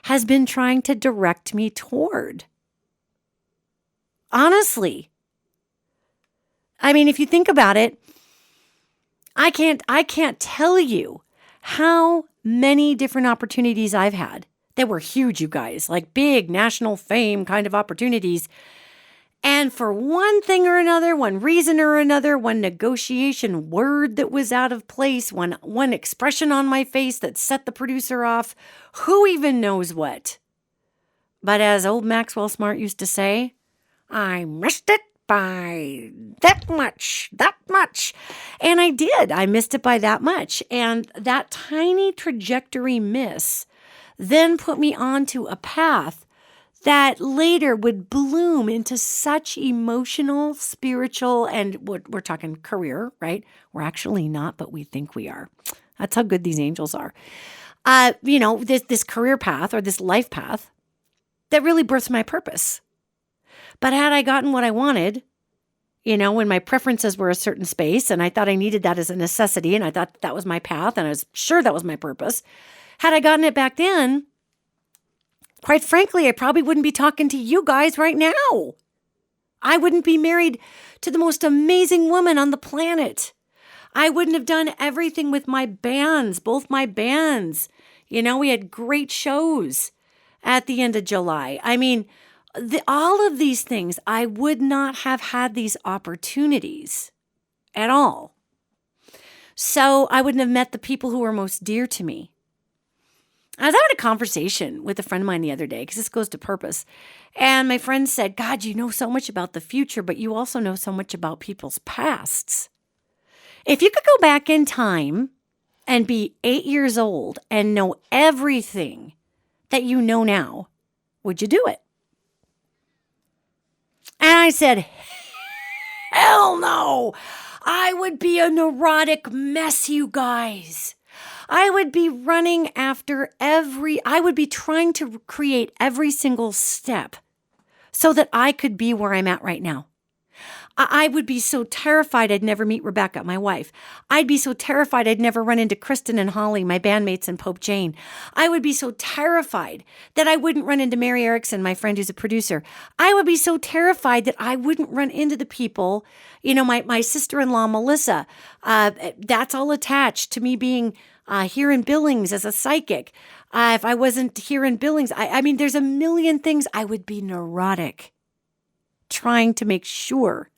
has been trying to direct me toward? Honestly. I mean, if you think about it, I can't tell you how many different opportunities I've had that were huge, you guys, like big national fame kind of opportunities. And for one thing or another, one reason or another, one negotiation word that was out of place, one expression on my face that set the producer off, who even knows what? But as old Maxwell Smart used to say, I missed it by that much. And I did. I missed it by that much. And that tiny trajectory miss then put me onto a path that later would bloom into such emotional, spiritual, and we're talking career, right? We're actually not, but we think we are. That's how good these angels are. This career path or this life path that really birthed my purpose. But had I gotten what I wanted, when my preferences were a certain space and I thought I needed that as a necessity and I thought that was my path and I was sure that was my purpose, had I gotten it back then, quite frankly, I probably wouldn't be talking to you guys right now. I wouldn't be married to the most amazing woman on the planet. I wouldn't have done everything with my bands, both my bands. We had great shows at the end of July. I mean, all of these things, I would not have had these opportunities at all. So I wouldn't have met the people who were most dear to me. I was having a conversation with a friend of mine the other day, because this goes to purpose. And my friend said, God, you know so much about the future, but you also know so much about people's pasts. If you could go back in time and be 8 years old and know everything that you know now, would you do it? And I said, hell no. I would be a neurotic mess, you guys. I would be running after I would be trying to create every single step so that I could be where I'm at right now. I would be so terrified I'd never meet Rebecca, my wife. I'd be so terrified I'd never run into Kristen and Holly, my bandmates, and Pope Jane. I would be so terrified that I wouldn't run into Mary Erickson, my friend who's a producer. I would be so terrified that I wouldn't run into the people, my sister-in-law, Melissa. That's all attached to me being here in Billings as a psychic. If I wasn't here in Billings, I mean, there's a million things. I would be neurotic trying to make sure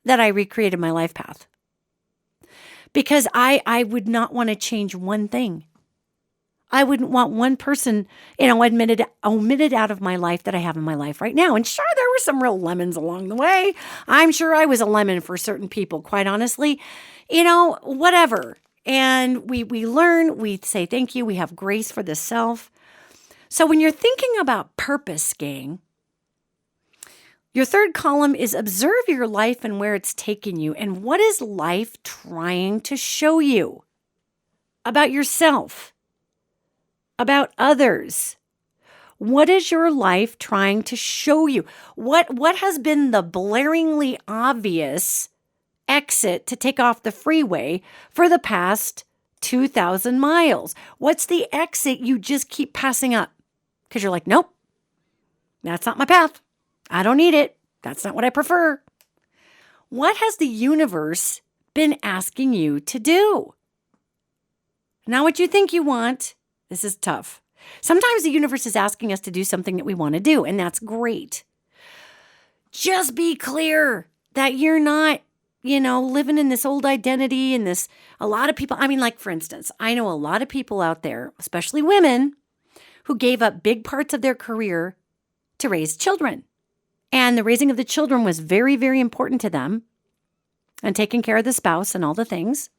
that I recreated my life path. Because I would not want to change one thing. I wouldn't want one person, omitted out of my life that I have in my life right now. And sure, there were some real lemons along the way. I'm sure I was a lemon for certain people, quite honestly. Whatever. And we learn, we say thank you, we have grace for the self. So when you're thinking about purpose, gang, your third column is observe your life and where it's taken you. And what is life trying to show you about yourself, about others? What is your life trying to show you? What has been the blaringly obvious exit to take off the freeway for the past 2,000 miles? What's the exit you just keep passing up? Because you're like, nope, that's not my path. I don't need it. That's not what I prefer. What has the universe been asking you to do? Not what you think you want. This is tough. Sometimes the universe is asking us to do something that we want to do, and that's great. Just be clear that you're not, living in this old identity and a lot of people, for instance, I know a lot of people out there, especially women, who gave up big parts of their career to raise children. And the raising of the children was very, very important to them, and taking care of the spouse and all the things.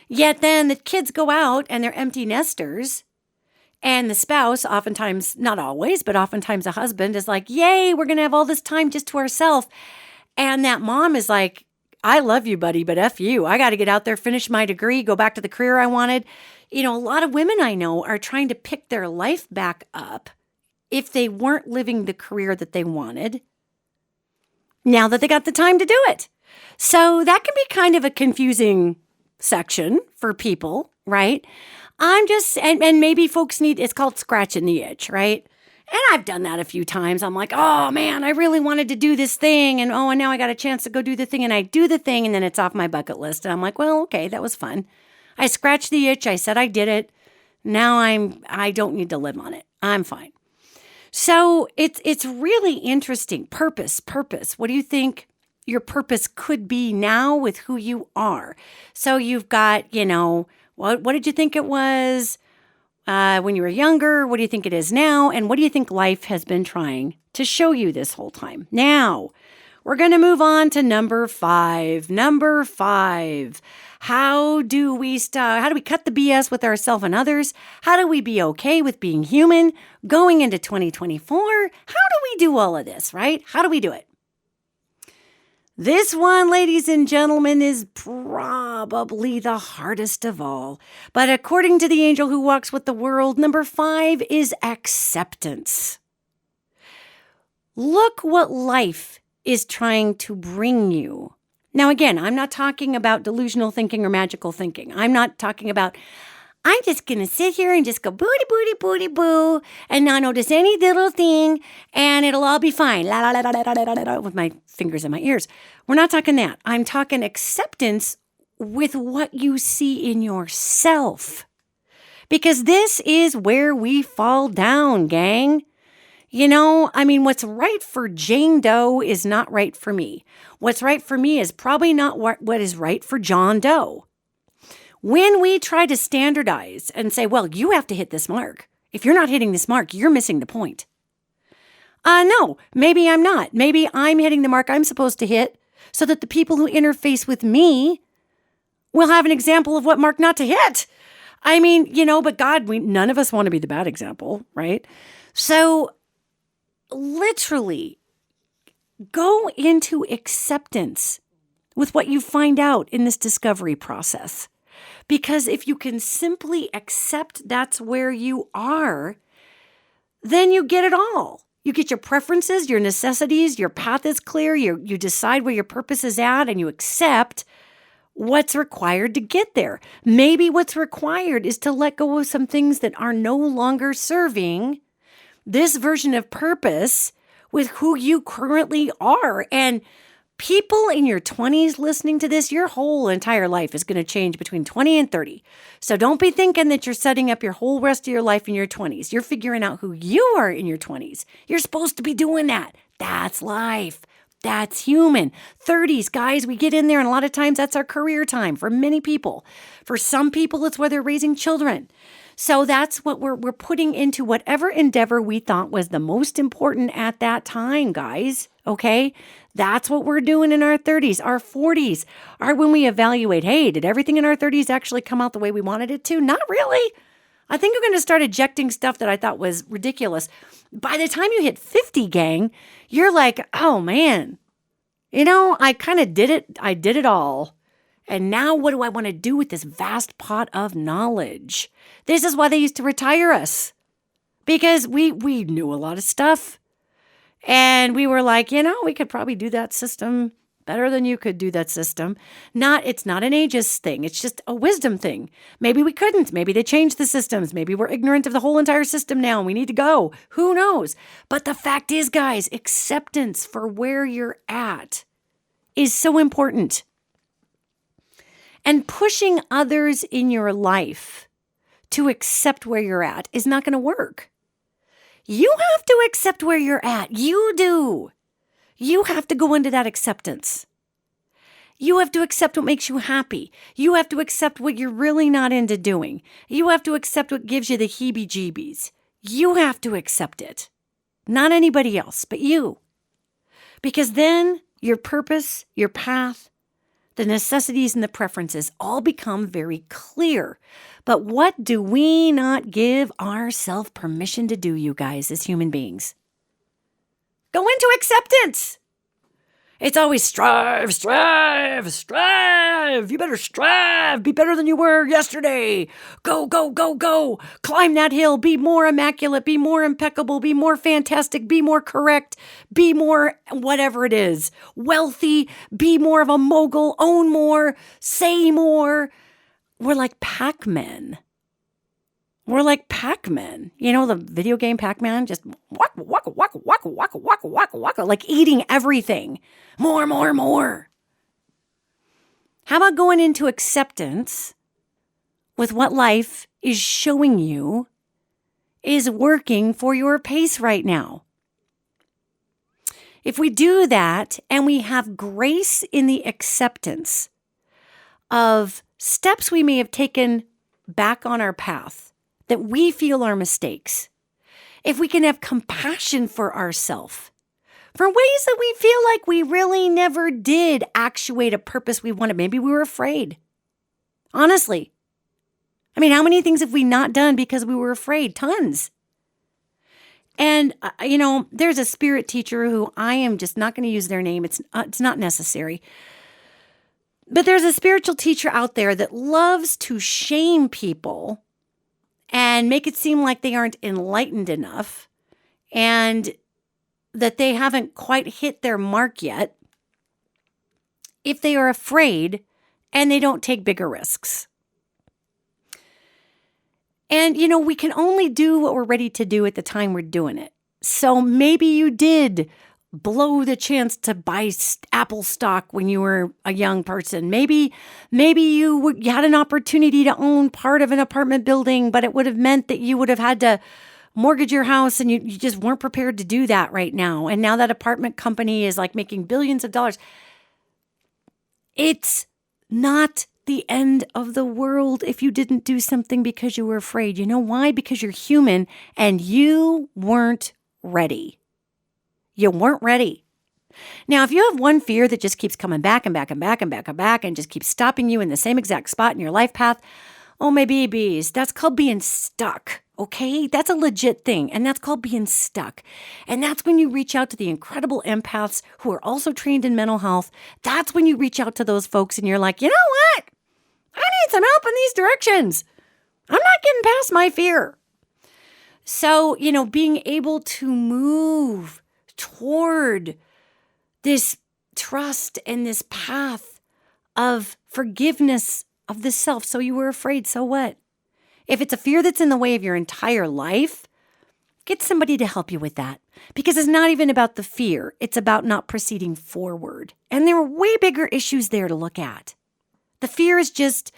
Yet then the kids go out and they're empty nesters, and the spouse, oftentimes, not always, but oftentimes a husband is like, yay, we're going to have all this time just to ourselves. And that mom is like, I love you, buddy, but F you. I got to get out there, finish my degree, go back to the career I wanted. A lot of women I know are trying to pick their life back up if they weren't living the career that they wanted, now that they got the time to do it. So that can be kind of a confusing section for people, right? And maybe folks it's called scratching the itch, right? And I've done that a few times. I'm like, oh man, I really wanted to do this thing. And now I got a chance to go do the thing. And I do the thing, and then it's off my bucket list. And I'm like, well, okay, that was fun. I scratched the itch. I said I did it. Now I don't need to live on it. I'm fine. So it's really interesting. Purpose. What do you think your purpose could be now with who you are? So you've got, what did you think it was when you were younger? What do you think it is now? And what do you think life has been trying to show you this whole time? Now, we're going to move on to number 5. Number 5. How do we cut the BS with ourselves and others? How do we be okay with being human going into 2024? How do we do all of this, right? How do we do it? This one, ladies and gentlemen, is probably the hardest of all. But according to the angel who walks with the world, number 5 is acceptance. Look what life is trying to bring you. Now, again, I'm not talking about delusional thinking or magical thinking. I'm not talking about, I'm just going to sit here and just go booty, booty, booty, boo, and not notice any little thing, and it'll all be fine, la, la, la, la, la, la, la, la, with my fingers in my ears. We're not talking that. I'm talking acceptance with what you see in yourself. Because this is where we fall down, gang. What's right for Jane Doe is not right for me. What's right for me is probably not what is right for John Doe. When we try to standardize and say, well, you have to hit this mark. If you're not hitting this mark, you're missing the point. No, maybe I'm not. Maybe I'm hitting the mark I'm supposed to hit so that the people who interface with me will have an example of what mark not to hit. But God, none of us want to be the bad example, right? So literally go into acceptance with what you find out in this discovery process. Because if you can simply accept that's where you are, then you get it all. You get your preferences, your necessities, your path is clear, you decide where your purpose is at, and you accept what's required to get there. Maybe what's required is to let go of some things that are no longer serving this version of purpose with who you currently are. And people in your 20s listening to this, your whole entire life is going to change between 20 and 30. So don't be thinking that you're setting up your whole rest of your life in your 20s. You're figuring out who you are in your 20s. You're supposed to be doing that. That's life. That's human. 30s, guys, we get in there, and a lot of times that's our career time for many people. For some people, it's where they're raising children. So that's what we're putting into whatever endeavor we thought was the most important at that time, guys. Okay? That's what we're doing in our 30s, our 40s, or when we evaluate, hey, did everything in our 30s actually come out the way we wanted it to? Not really. I think I'm going to start ejecting stuff that I thought was ridiculous. By the time you hit 50, gang, you're like, oh man, I kind of did it. I did it all. And now what do I want to do with this vast pot of knowledge? This is why they used to retire us, because we knew a lot of stuff. And we were like, we could probably do that system better than you could do that system. It's not an ageist thing. It's just a wisdom thing. Maybe we couldn't. Maybe they changed the systems. Maybe we're ignorant of the whole entire system now and we need to go. Who knows? But the fact is, guys, acceptance for where you're at is so important. And pushing others in your life to accept where you're at is not going to work. You have to accept where you're at. You do. You have to go into that acceptance. You have to accept what makes you happy. You have to accept what you're really not into doing. You have to accept what gives you the heebie-jeebies. You have to accept it. Not anybody else, but you. Because then your purpose, your path, the necessities and the preferences all become very clear. But what do we not give ourselves permission to do, you guys, as human beings? Go into acceptance. It's always strive, strive, strive. You better strive. Be better than you were yesterday. Go, go, go, go. Climb that hill. Be more immaculate. Be more impeccable. Be more fantastic. Be more correct. Be more whatever it is. Wealthy. Be more of a mogul. Own more. Say more. We're like Pac-Man. We're like Pac-Man. The video game Pac-Man? Just waka, waka, waka, waka, waka, waka, waka, waka, like eating everything. More, more, more. How about going into acceptance with what life is showing you is working for your pace right now? If we do that and we have grace in the acceptance of steps we may have taken back on our path, that we feel our mistakes, if we can have compassion for ourselves, for ways that we feel like we really never did actuate a purpose we wanted. Maybe we were afraid. Honestly. How many things have we not done because we were afraid? Tons. And, there's a spirit teacher who I am just not going to use their name. It's not necessary. But there's a spiritual teacher out there that loves to shame people and make it seem like they aren't enlightened enough and that they haven't quite hit their mark yet if they are afraid and they don't take bigger risks. And, we can only do what we're ready to do at the time we're doing it. So maybe you did blow the chance to buy Apple stock when you were a young person. Maybe you had an opportunity to own part of an apartment building, but it would have meant that you would have had to mortgage your house and you just weren't prepared to do that right now. And now that apartment company is like making billions of dollars. It's not the end of the world if you didn't do something because you were afraid. You know why? Because you're human and you weren't ready. You weren't ready. Now, if you have one fear that just keeps coming back and back and back and back and back and just keeps stopping you in the same exact spot in your life path, oh, my babies, that's called being stuck, okay? That's a legit thing, and that's called being stuck. And that's when you reach out to the incredible empaths who are also trained in mental health. That's when you reach out to those folks and you're like, you know what? I need some help in these directions. I'm not getting past my fear. So, being able to move toward this trust and this path of forgiveness of the self. So you were afraid. So what? If it's a fear that's in the way of your entire life, get somebody to help you with that, because it's not even about the fear. It's about not proceeding forward. And there are way bigger issues there to look at. The fear is just,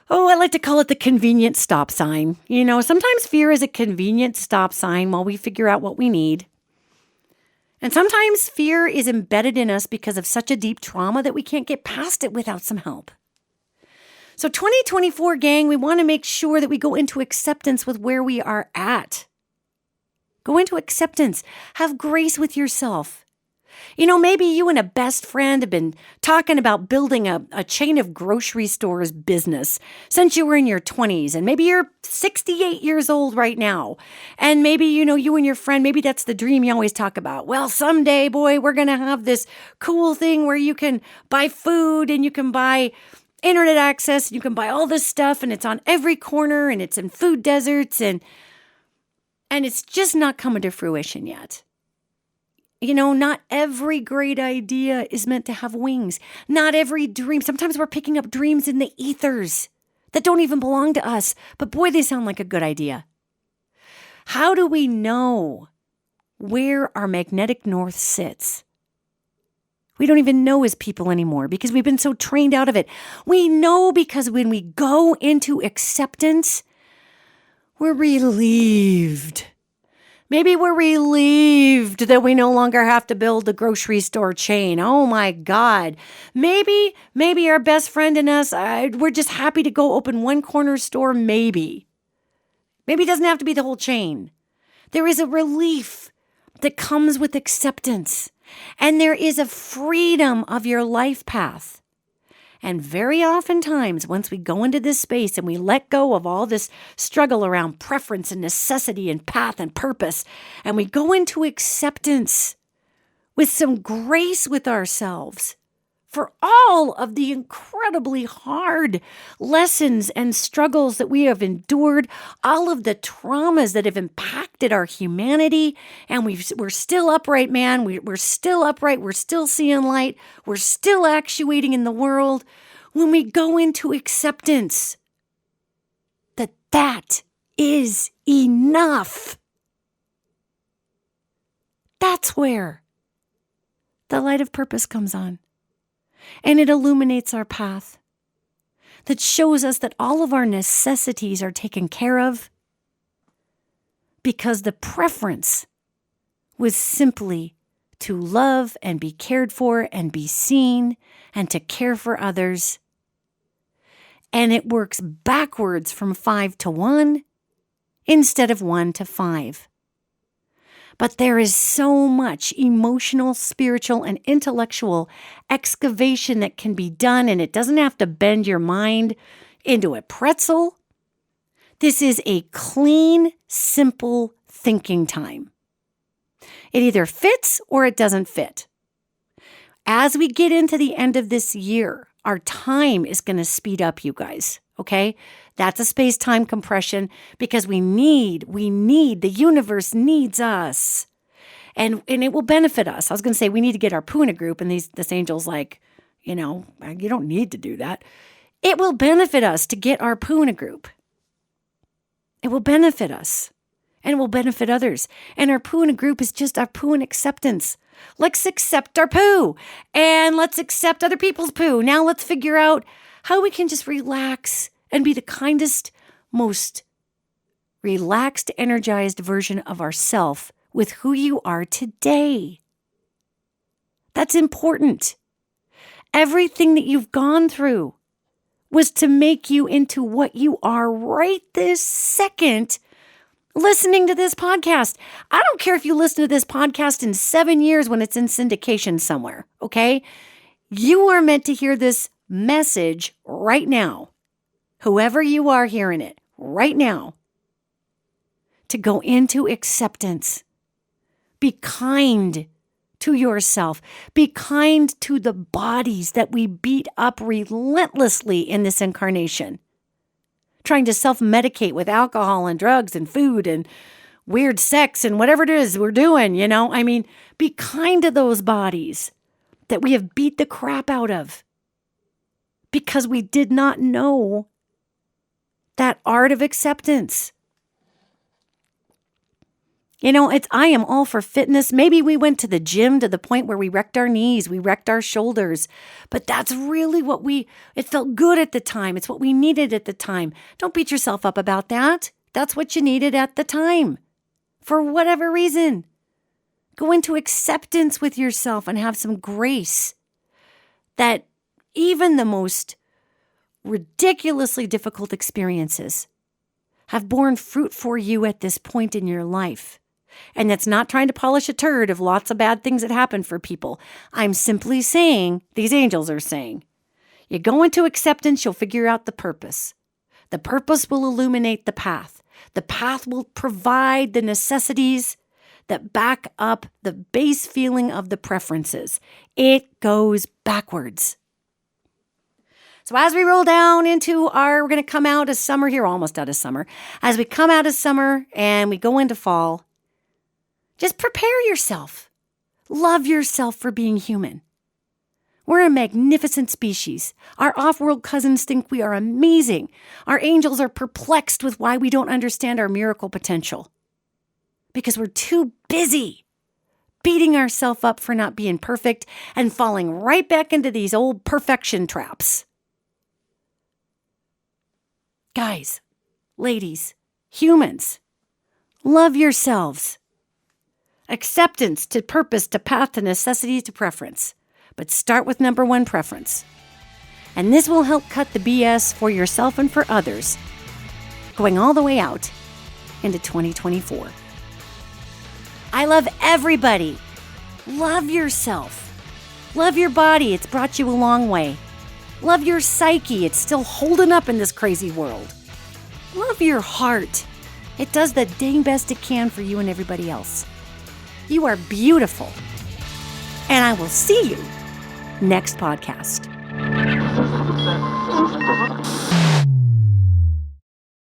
I like to call it the convenient stop sign. Sometimes fear is a convenient stop sign while we figure out what we need. And sometimes fear is embedded in us because of such a deep trauma that we can't get past it without some help. So 2024, gang, we want to make sure that we go into acceptance with where we are at. Go into acceptance. Have grace with yourself. Maybe you and a best friend have been talking about building a chain of grocery stores business since you were in your 20s. And maybe you're 68 years old right now. And maybe, you and your friend, maybe that's the dream you always talk about. Well, someday, boy, we're going to have this cool thing where you can buy food and you can buy internet access and you can buy all this stuff and it's on every corner and it's in food deserts and it's just not coming to fruition yet. Not every great idea is meant to have wings. Not every dream. Sometimes we're picking up dreams in the ethers that don't even belong to us. But boy, they sound like a good idea. How do we know where our magnetic north sits? We don't even know as people anymore because we've been so trained out of it. We know because when we go into acceptance, we're relieved. Maybe we're relieved that we no longer have to build a grocery store chain. Oh my God. Maybe our best friend and us, we're just happy to go open one corner store, maybe. Maybe it doesn't have to be the whole chain. There is a relief that comes with acceptance. And there is a freedom of your life path. And very oftentimes, once we go into this space and we let go of all this struggle around preference and necessity and path and purpose, and we go into acceptance with some grace with ourselves for all of the incredibly hard lessons and struggles that we have endured, all of the traumas that have impacted our humanity, and we're still upright, man. We're still upright. We're still seeing light. We're still actuating in the world. When we go into acceptance, that is enough. That's where the light of purpose comes on. And it illuminates our path that shows us that all of our necessities are taken care of because the preference was simply to love and be cared for and be seen and to care for others. And it works backwards from 5 to 1 instead of 1 to 5. But there is so much emotional, spiritual, and intellectual excavation that can be done, and it doesn't have to bend your mind into a pretzel. This is a clean, simple thinking time. It either fits or it doesn't fit. As we get into the end of this year, our time is going to speed up, you guys, okay? That's a space-time compression because we need, the universe needs us. And it will benefit us. I was going to say we need to get our Puna group, and this angel's like, you don't need to do that. It will benefit us to get our Puna group. It will benefit us, and it will benefit others. And our Puna group is just our poo and acceptance. Let's accept our poo, and let's accept other people's poo. Now let's figure out how we can just relax and be the kindest, most relaxed, energized version of ourselves with who you are today. That's important. Everything that you've gone through was to make you into what you are right this second listening to this podcast. I don't care if you listen to this podcast in 7 years when it's in syndication somewhere, okay? You are meant to hear this message right now. Whoever you are hearing it right now, to go into acceptance. Be kind to yourself. Be kind to the bodies that we beat up relentlessly in this incarnation. trying to self-medicate with alcohol and drugs and food and weird sex and whatever it is we're doing, I mean, be kind to those bodies that we have beat the crap out of because we did not know that art of acceptance. I am all for fitness. Maybe we went to the gym to the point where we wrecked our knees, we wrecked our shoulders, but that's really it felt good at the time. It's what we needed at the time. Don't beat yourself up about that. That's what you needed at the time. For whatever reason, go into acceptance with yourself and have some grace that even the most ridiculously difficult experiences have borne fruit for you at this point in your life. And that's not trying to polish a turd of lots of bad things that happen for people. I'm simply saying, these angels are saying, you go into acceptance, you'll figure out the purpose. The purpose will illuminate the path. The path will provide the necessities that back up the base feeling of the preferences. It goes backwards. So as we roll down into we're going to come out of summer here, almost out of summer. As we come out of summer and we go into fall, just prepare yourself. Love yourself for being human. We're a magnificent species. Our off-world cousins think we are amazing. Our angels are perplexed with why we don't understand our miracle potential. Because we're too busy beating ourselves up for not being perfect and falling right back into these old perfection traps. Guys, ladies, humans, love yourselves. Acceptance to purpose, to path, to necessity, to preference. But start with number one preference. And this will help cut the BS for yourself and for others, going all the way out into 2024. I love everybody. Love yourself. Love your body. It's brought you a long way. Love your psyche. It's still holding up in this crazy world. Love your heart. It does the dang best it can for you and everybody else. You are beautiful. And I will see you next podcast.